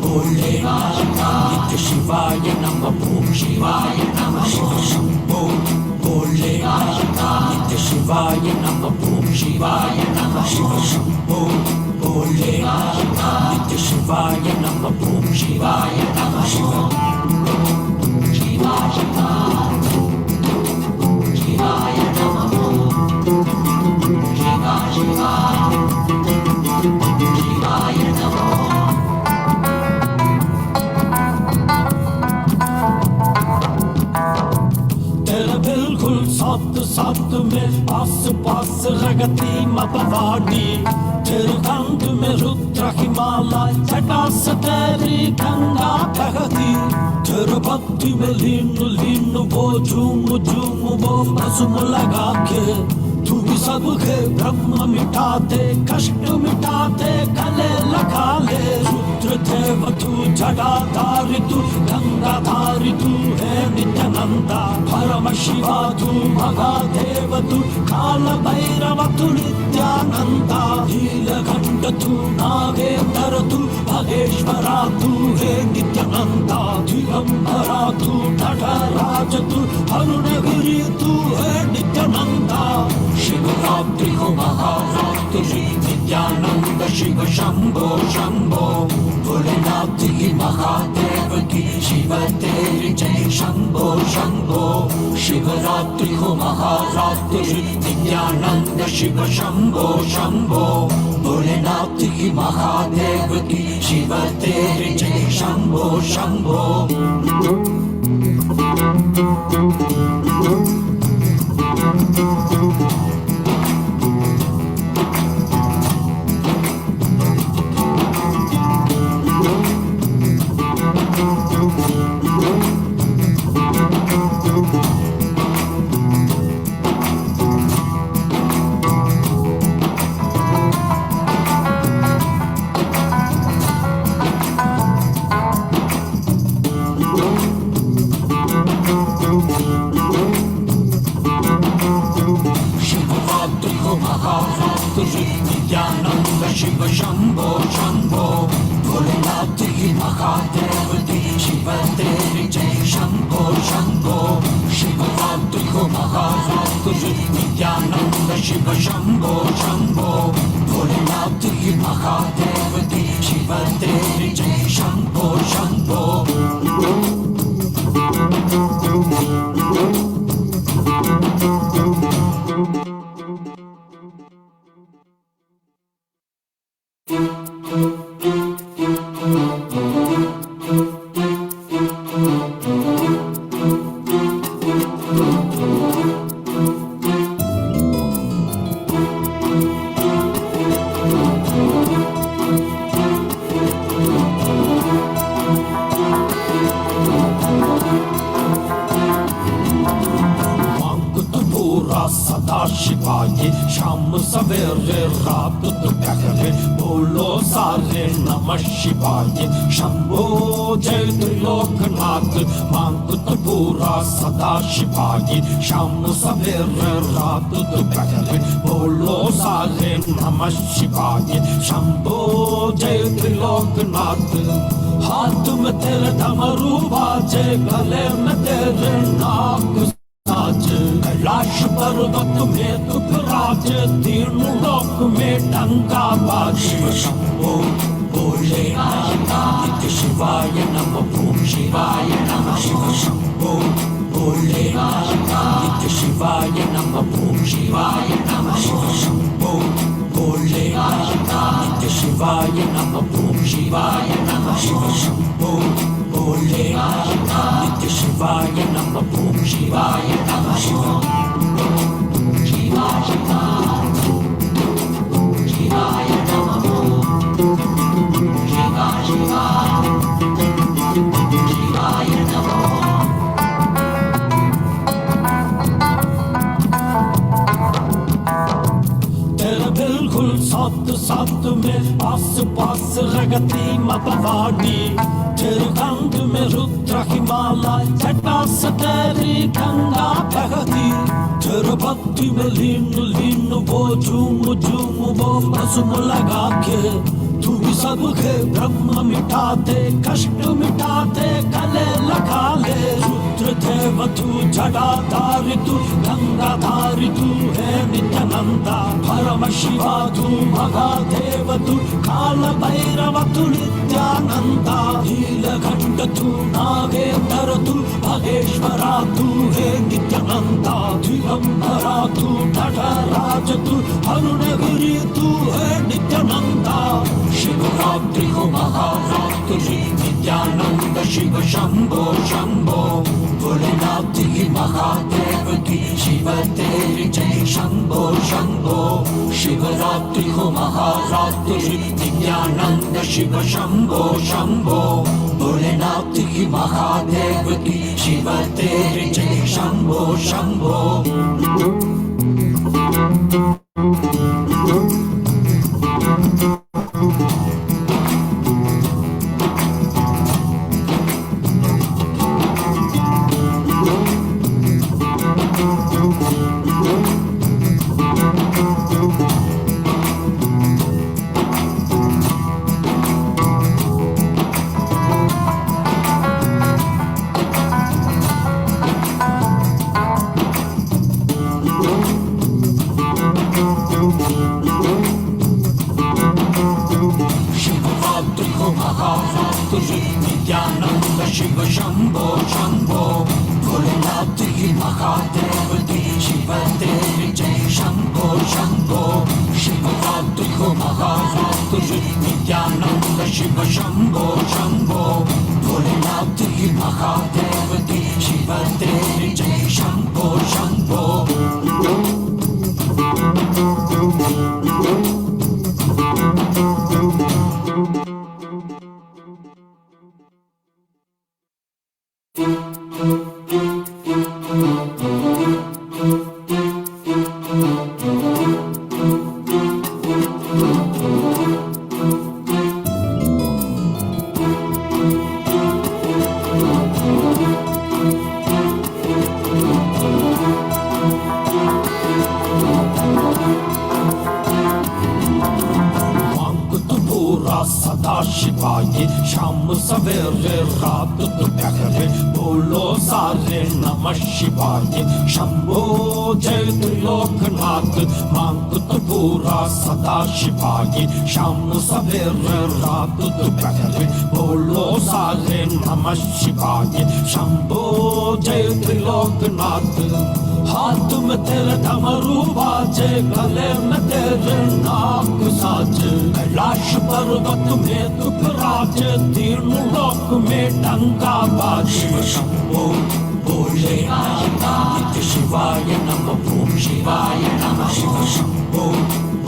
बोले नित्य शिवाय नमः ओम शिवाय नमः शिव शंभो बोले नित्य शिवाय नमः ओम शिवाय नमः शिव शंभो बोले नित्य शिवाय नमः ओम शिवाय नमः शिव शिवाय शिवाय नमः शिवाय शिवाय नमः साथ साथ में पास पास रगती मपवाड़ी तेरे कंठ में रुद्र हिमालय जटा से तेरी गंगा बहती तेरे भक्ति में लीन लीन वो झूम झूम वो भस्म लगा के तू भी सबके ब्रह्म मिटा दे कष्ट मिटा दे गले लगा ले रुद्र देव तू जटाधारी तू गंगाधारी तू है नित्यानंदा परम शिवा तू महादेव तू काल भैरव तू नित्यानंदा नीलकंठ तू नागेंद्र तू भगेश्वरा तू है नित्यानंदा दिगंबरा तू नटराज तू अरुणगिरी तू है नित्यानंदा शिवरात्रि को महारात्रि नित्यानंद शिव शंभो शंभो भोलेनाथ की महादेव की शिव तेरी जय शंभो शंभो शिवरात्रि को महारात्रि नित्यानंद शिव शंभो शंभो भोलेनाथ की महादेव की शिव तेरी जय शंभो शंभो नित्यानंद शिव शंभो शंभो भोलेनाथ की महादेव की शिव तेरी जय शंभो शंभो शिवरात्रि को महारात्रि नित्यानंद शिव शंभो शंभो भोलेनाथ की महादेव की शिव तेरी जय शंभो शंभो सवेरे रात दोपहर बोलो सारे नमः शिवाय शंभो जय त्रिलोकनाथ मांग तो पूरा सदा शिवाय शाम सवेरे रात दोपहर बोलो सारे नमः शिवाय शंभो जय त्रिलोकनाथ हाथ में तेरे डमरू बाजे गले में तेरे नाग साज कैलाश पर्वत में तू विराज तीनों लोक में डंका बाजे शंभो भोले नित्य शिवाय नमः ओम शिवाय नमः शिव शंभो भोले नित्य शिवाय नमः ओम शिवाय नमः शिव शंभो भोले नित्य शिवाय नमः ओम शिवाय नमः शिव शंभो भोले नित्य शिवाय नमः ओम शिवाय नमः शिव शिवाय शिवाय नमः शिवाय शिवाय नमः बिल्कुल साथ साथ में आस पास रगती मपवानी तेरे कंठ में रुद्र हिमालय जटा से तेरी गंगा बहती तेरे भक्ति में लीन लीन वो झूम झूम वो भस्म लगा के तू भी सबके ब्रह्म मिटा दे कष्ट मिटा दे गले लगा ले रुद्र देव तू जटाधारी तू गंगाधारी तू है नित्यानंदा परम शिवा तू महादेव तू काल भैरव तू नित्यानंदा नीलकंठ तू नागेंद्र तू महेश्वरा तू है नित्यानंदा दिगंबरा तू नटराज तू अरुणगिरी तू है नित्यानंदा शिवरात्रि हो महारात्रि नित्यानंद शिव शंभो शंभो भोलेनाथ की महादेव की शिव तेरी जय शंभो शंभो शिवरात्रि हो महारात्रि नित्यानंद शिव शंभो शंभो भोलेनाथ की महादेव की शिव तेरी जय शंभो शंभो नित्यानंद शिव शंभो शंभो भोलेनाथ की महादेव की शिव तेरी जय शंभो शंभो शिवरात्रि हो महारात्रि नित्यानंद शिव शंभो शंभो भोलेनाथ की महादेव की शिव तेरी जय शंभो शंभो शिवाय शाम सवेरे रात दोपहर बोलो सारे नमः शिवाय शंभो जय त्रिलोकनाथ मांग तो पूरा सदा शिवाय शाम सवेरे रात दोपहर बोलो सारे नमः शिवाय शंभो जय त्रिलोकनाथ हाथ में तेरे डमरू बाजे गले में तेरे नाग साज कैलाश पर्वत में तू विराज तीनों लोक में डंका बाजे शंभो भोले नित्य शिवाय नमः ओम शिवाय नमः शिव शंभो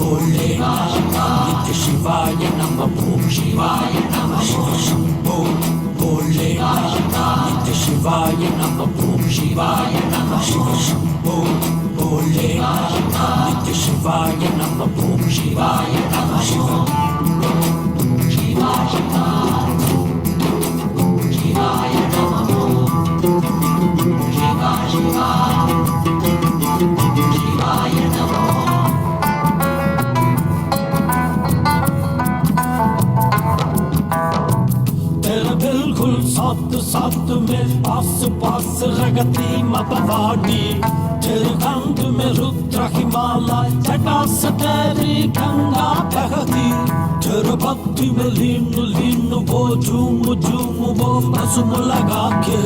भोले नित्य शिवाय नमः ओम शिवाय नमः शिव शंभो भोले नित्य शिवाय Shivaya Namah Om Shivaya Namah Shiva Shambho Bole Nitya Shivaya Namah Om Shivaya Namah Shiva Shiva Shiva Shivaya Namah Shiva Shiva Shivaya Namah तेरा बिल्कुल साथ साथ में पास पास रगती मपवाड़ी तेरे कंठ में रुद्र हिमालय जटा से तेरी गंगा बहती तेरे भक्ति में लीन लीन वो झूम झूम वो भस्म लगा के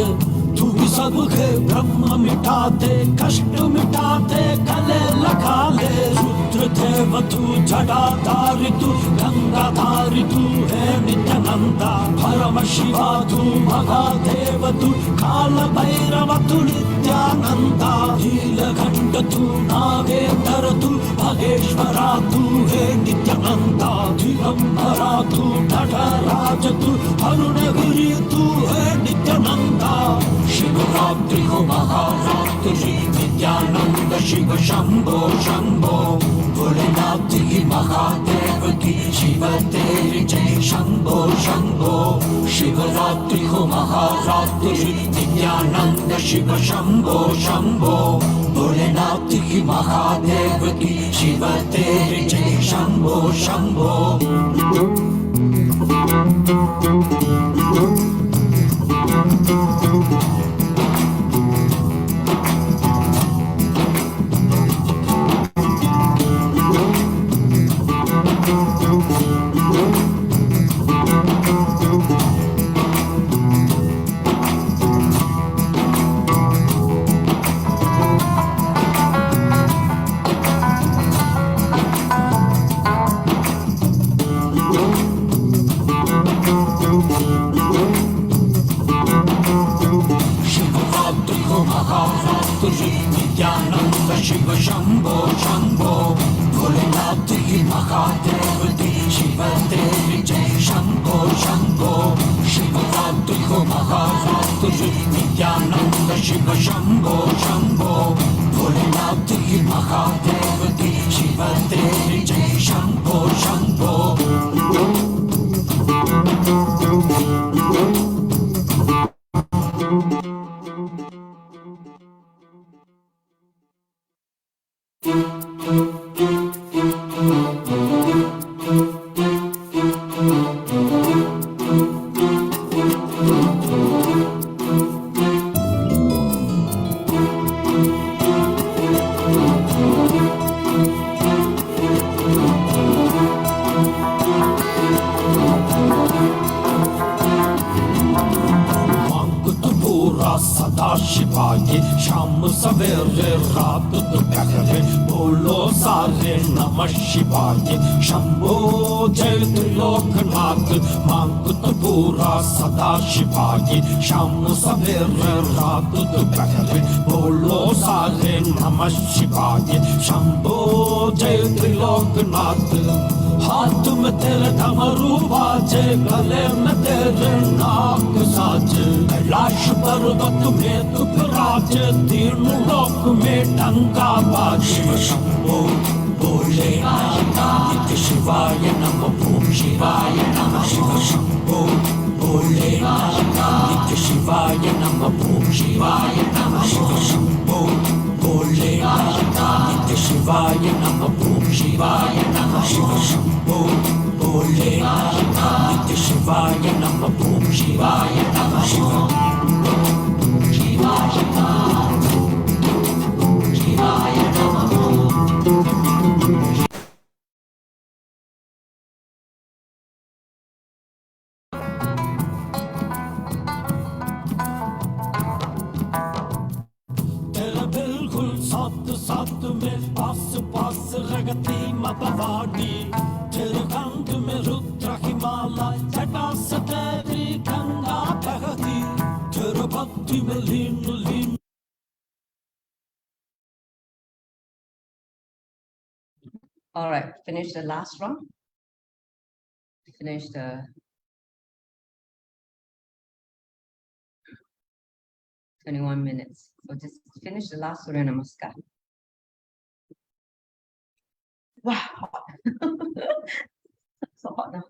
तू भी सबके ब्रह्म मिटाते कष्ट मिटाते गले लगा ले रुद्र देव तू जटाधारी तू गंगाधारी तू है नित्यानंदा परम शिवा तू महादेव तू काल भैरव तू नित्यानंदा नीलकंठ तू नागेंद्र तू महेश्वरा तू है नित्यानंदा दिगंबरा तू नटराज तू अरुणगिरि तू है नित्यानंदा शिवरात्रि हो महारात्रि नित्यानंद शिव शंभो शंभो भोलेनाथ की महादेव की शिव तेरी जय शंभो शंभो शिवरात्रि हो महारात्रि नित्यानंद शिव शंभो शंभो भोलेनाथ की महादेव की शिव तेरी जय शंभो शंभो नित्यानंद शिव शंभो शंभो भोलेनाथ की महादेव की शिव तेरी जय शंभो शंभो शिवरात्रि हो महारात्रि नित्यानंद शिव शंभो शंभो भोलेनाथ की महादेव की शिव तेरी जय शंभो शंभो शिवाय शाम सवेरे रात दोपहर बोलो सारे नमः शिवाय शंभो जय त्रिलोकनाथ मांग तो पूरा सदा शिवाय शाम सवेरे रात दोपहर बोलो सारे नमः शिवाय शंभो जय त्रिलोकनाथ हाथ में तेरे डमरू बाजे गले में तेरे नाग साजे कैलाश पर्वत में तू विराजे तीन लोक में डंका बाजे शंभो बोले नित्य शिवाय नमः ओम शिवाय नमः शिव शंभो बोले नित्य शिवाय नमः ओम शिवाय नमः शिव शंभो बोले नित्य शिवाय नमः ओम शिवाय नमः शिव शंभो बोले नित्य शिवाय नमः ओम शिवाय नमः शिव शिवाय शिवाय नमः साथ में पास पास रगती मपवाड़ी तेरे कंठ में रुद्र हिमालय जटा से तेरी गंगा बहती तेरे भक्ति में लीन लीन. All right, finish the last round. Finish the 21 minutes. So just finish the last Surya Namaskar. Wow, hot. So hot now.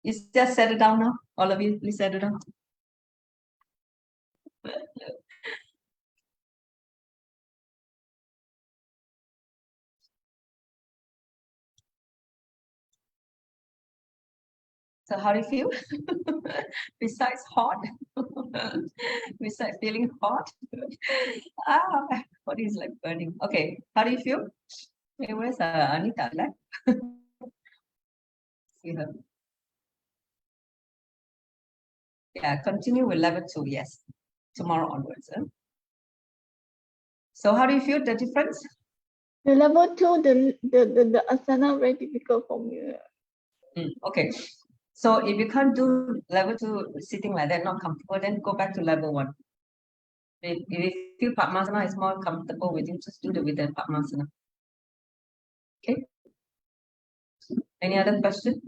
You just set it down now. All of you, please set it down. So how do you feel? Besides hot, besides feeling hot, body is like burning. Okay, how do you feel? Hey, where's Anita? Like? See her. Yeah, continue with level 2. Yes, tomorrow onwards. So how do you feel the difference? The level 2, the asana very difficult for me. Okay. So if you can't do level 2 sitting like that, not comfortable, then go back to level 1. If you feel Padmasana is more comfortable with you, just do it with the Padmasana. Okay. Any other question?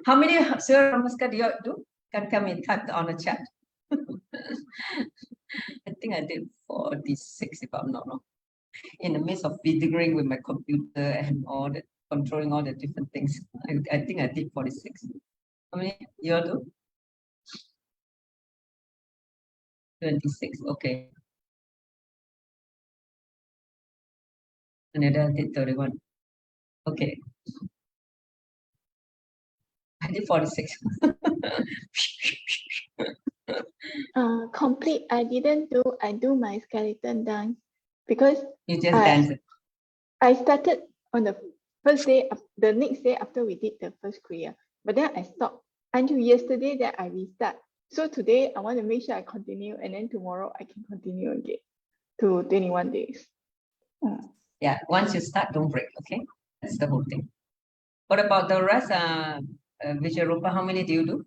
How many Surya Namaskar do you do? Can come in, type on the chat. I think I did 46 if I'm not wrong. In the midst of fiddling with my computer and all that, controlling all the different things. I think I did 46. How many you all do? 26, okay. Another did 31. Okay. I did 46. Complete, I do my skeleton dance because You just dance it. I started on the first day, the next day after we did the first Kriya, but then I stopped until yesterday that I restart. So today I want to make sure I continue, and then tomorrow I can continue again to 21 days. Yeah, once you start, don't break, okay? That's the whole thing. What about the rest? Vijayarupa, how many do you do?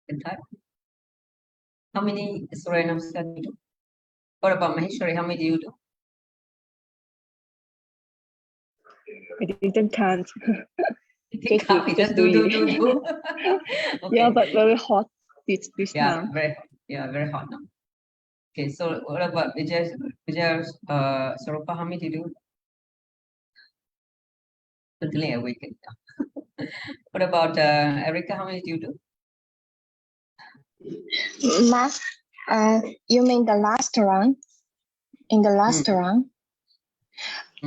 In type? How many Surya Namaskar do you do? What about Maheshwari, how many do you do? I didn't count. Just do. Okay. Yeah, but very hot this time. Very hot now. Okay, so what about Vijay Sarupa, how many do you do? Totally awake. What about Erica, how many do you do? You mean the last round? In the last round,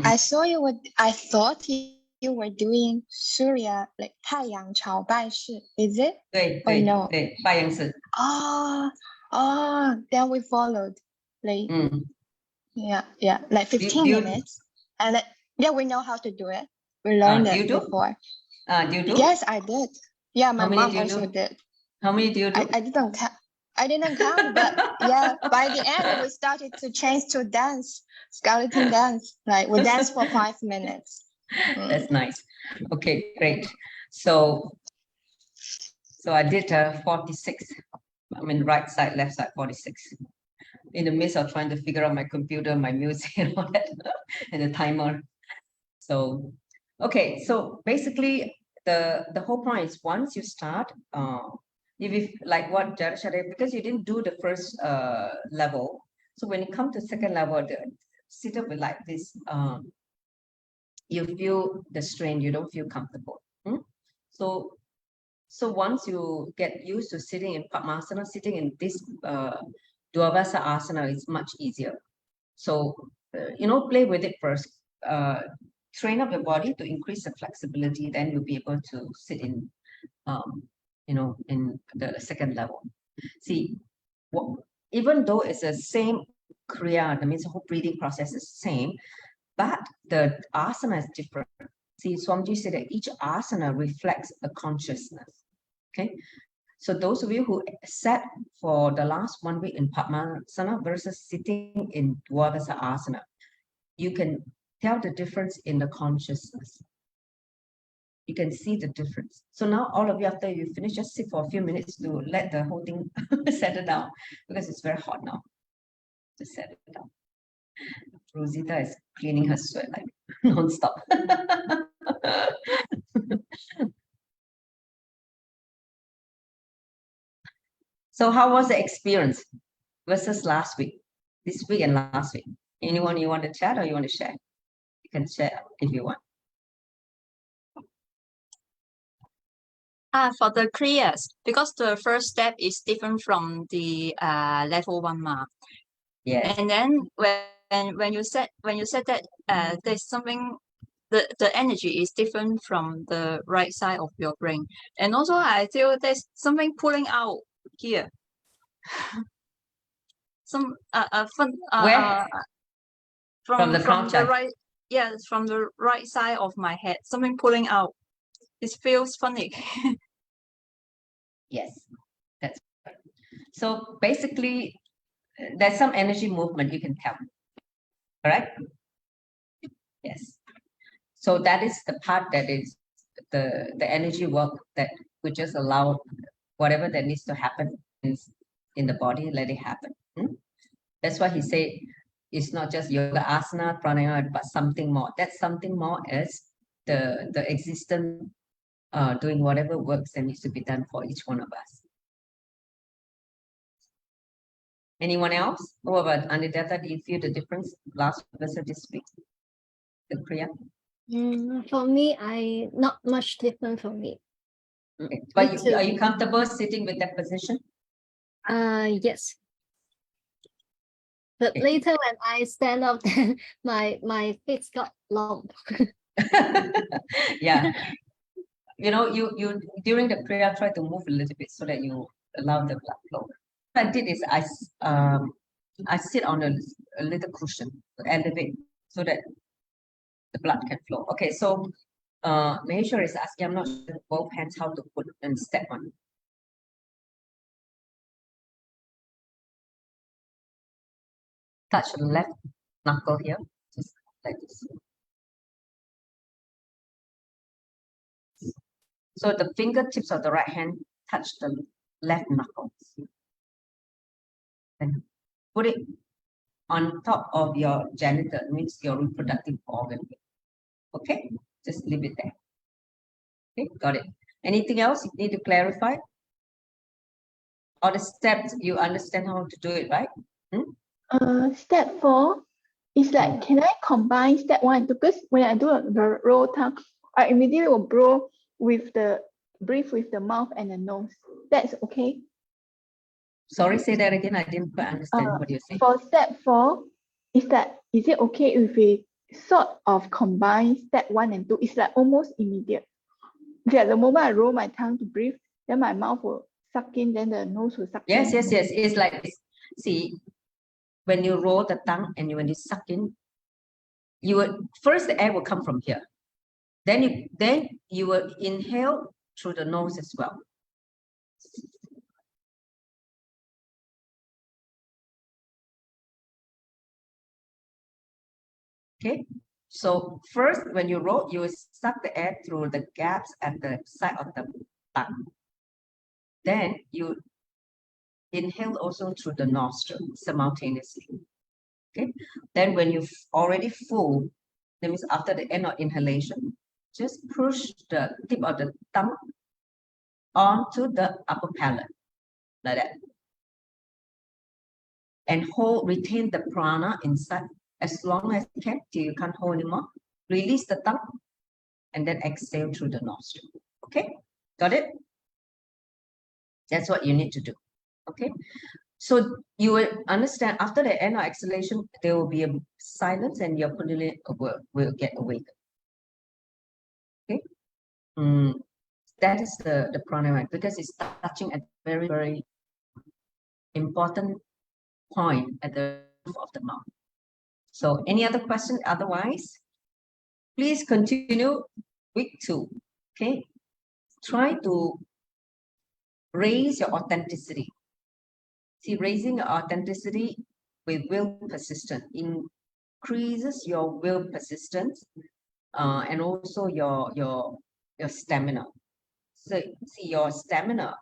I thought you were doing Surya, like 太阳朝拜式, is it? 对 or no? 对，拜阳式。Then we followed. Like, yeah, like 15 minutes. And we know how to do it. We learned it before. Do you do? Yes, I did. Yeah, my mom also did. How many do you do? I didn't count. I didn't count, but yeah, by the end we started to change to dance, skeleton dance. Like we dance for 5 minutes. That's nice. Okay, great. So I did 46. I mean, right side, left side, 46. In the midst of trying to figure out my computer, my music, and all that, and the timer. So, okay. So basically, the whole point is once you start, if like what Jared said, because you didn't do the first level, so when you come to second level, sit up with like this, you feel the strain, you don't feel comfortable. So once you get used to sitting in Padmasana, sitting in this Dvavasa asana is much easier. So play with it first. Train up your body to increase the flexibility, then you'll be able to sit in in the second level. See, even though it's the same Kriya, that means the whole breathing process is the same, but the asana is different. See, Swamiji said that each asana reflects a consciousness. Okay, so those of you who sat for the last 1 week in Padmasana versus sitting in Dvavasa asana, you can tell the difference in the consciousness. You can see the difference. So now all of you, after you finish, just sit for a few minutes to let the whole thing settle down, because it's very hot now. Just set it down. Rosita is cleaning her sweat like non-stop. So how was the experience versus last week? This week and last week? Anyone you want to chat or you want to share? You can share if you want. For the Kriyas, because the first step is different from the level 1 mark. Yes. And then when you said that there's something, the energy is different from the right side of your brain, and also I feel there's something pulling out here. Some Where? From the crown side? right, yes, from the right side of my head, something pulling out. It feels funny. Yes, that's right. So basically, there's some energy movement you can tell, correct? Yes. So that is the part that is the energy work that we just allow whatever that needs to happen in the body, let it happen. That's why he said it's not just yoga asana, pranayama, but something more. That something more is the existence doing whatever works that needs to be done for each one of us. Anyone else? What about Anidata? Do you feel the difference last versus this week? The Kriya? For me, not much different for me. Okay. But are you comfortable sitting with that position? Yes. But Okay. later when I stand up, then my feet got lump. Yeah. You know, you during the prayer try to move a little bit so that you allow the blood flow. What I did is I sit on a little cushion to elevate so that the blood can flow. Okay, so Maheshwar is asking, I'm not sure both hands how to put in step 1. Touch the left knuckle here, just like this. So the fingertips of the right hand touch the left knuckle. And put it on top of your genital, means your reproductive organ. Okay, just leave it there. Okay, got it. Anything else you need to clarify? Or the steps, you understand how to do it, right? Step 4 is like, can I combine step 1 and 2? Because when I do the roll tongue, I immediately will breathe with the mouth and the nose. That's okay. Sorry, say that again. I didn't quite understand what you're saying. For step 4, is it okay if we sort of combine step 1 and 2? It's like almost immediate. Yeah, the moment I roll my tongue to breathe, then my mouth will suck in, then the nose will suck in. Yes. It's like this. See, when you roll the tongue and when you suck in, first the air will come from here. Then you will inhale through the nose as well. Okay, so first when you roll, you will suck the air through the gaps at the side of the tongue. Then you inhale also through the nostril simultaneously. Okay, then when you're already full, that means after the end of inhalation, just push the tip of the tongue onto the upper palate, like that. And retain the prana inside as long as you can till you can't hold anymore. Release the tongue and then exhale through the nostril. Okay, got it? That's what you need to do. Okay, so you will understand after the end of exhalation, there will be a silence and your kundalini will get awakened. Okay, that is the pranayama, because it's touching at a very, very important point at the roof of the mouth. So any other questions? Otherwise, please continue week 2. Okay, try to raise your authenticity. See, raising your authenticity with will persistence increases your will persistence and also your stamina. So see, your stamina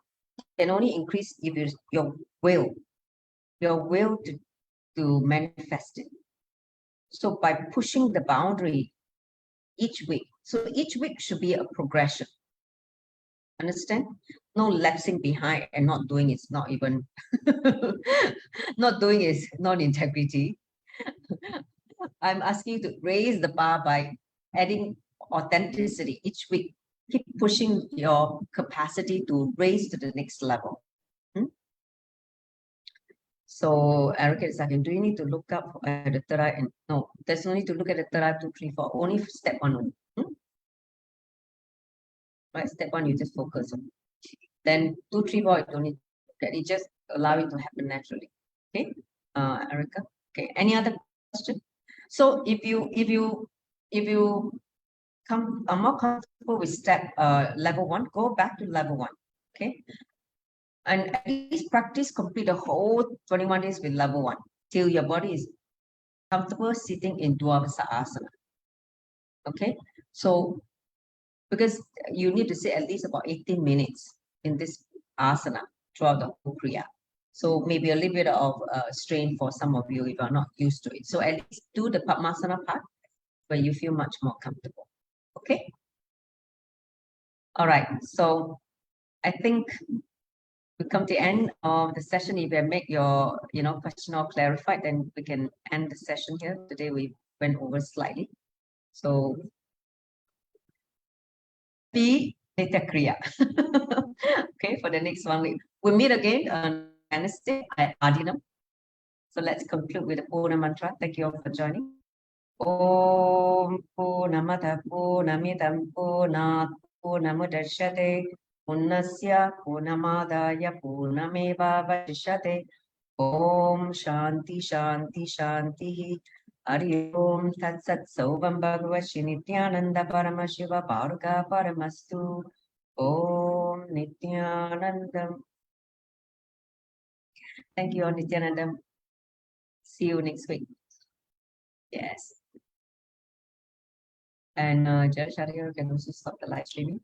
can only increase if your will to manifest it. So by pushing the boundary each week, so each week should be a progression. Understand? No lapsing behind and not doing is not even not doing is non-integrity. I'm asking you to raise the bar by adding authenticity each week. Keep pushing your capacity to raise to the next level. So Erica is asking, do you need to look up at the third eye? And no, there's no need to look at the third eye, 2, 3, 4. Only step 1 only. Right? Step 1, you just focus on. Then 2, 3, 4, you don't need to look at it. Just allow it to happen naturally. Okay, Erica. Okay. Any other question? So if you are more comfortable with step level 1, go back to level 1. Okay. And at least practice complete the whole 21 days with level 1 till your body is comfortable sitting in Dvavasa asana. Okay, so because you need to sit at least about 18 minutes in this asana throughout the whole kriya. So maybe a little bit of strain for some of you if you're not used to it. So at least do the Padmasana part where you feel much more comfortable. Okay. All right. So I think we come to the end of the session. If you make your question or clarified, then we can end the session here. Today we went over slightly. So be Nithya Kriya. Okay, for the next 1 week. We'll meet again on Wednesday at Adinam. So let's conclude with the Purna mantra. Thank you all for joining. Om Purnamada Purnamidam Purnat Purnamudachyate Purnasya Purnamadaya Purnameva Vashishyate. Om Shanti Shanti Shanti. Hari Om Tat Sat Sovam Bhagavashi Nithyananda Paramashiva Bharga Paramastu. Om Nithyanandam. Thank you all, Nithyanandam. See you next week. Yes. And Jai Shariya can also stop the live streaming.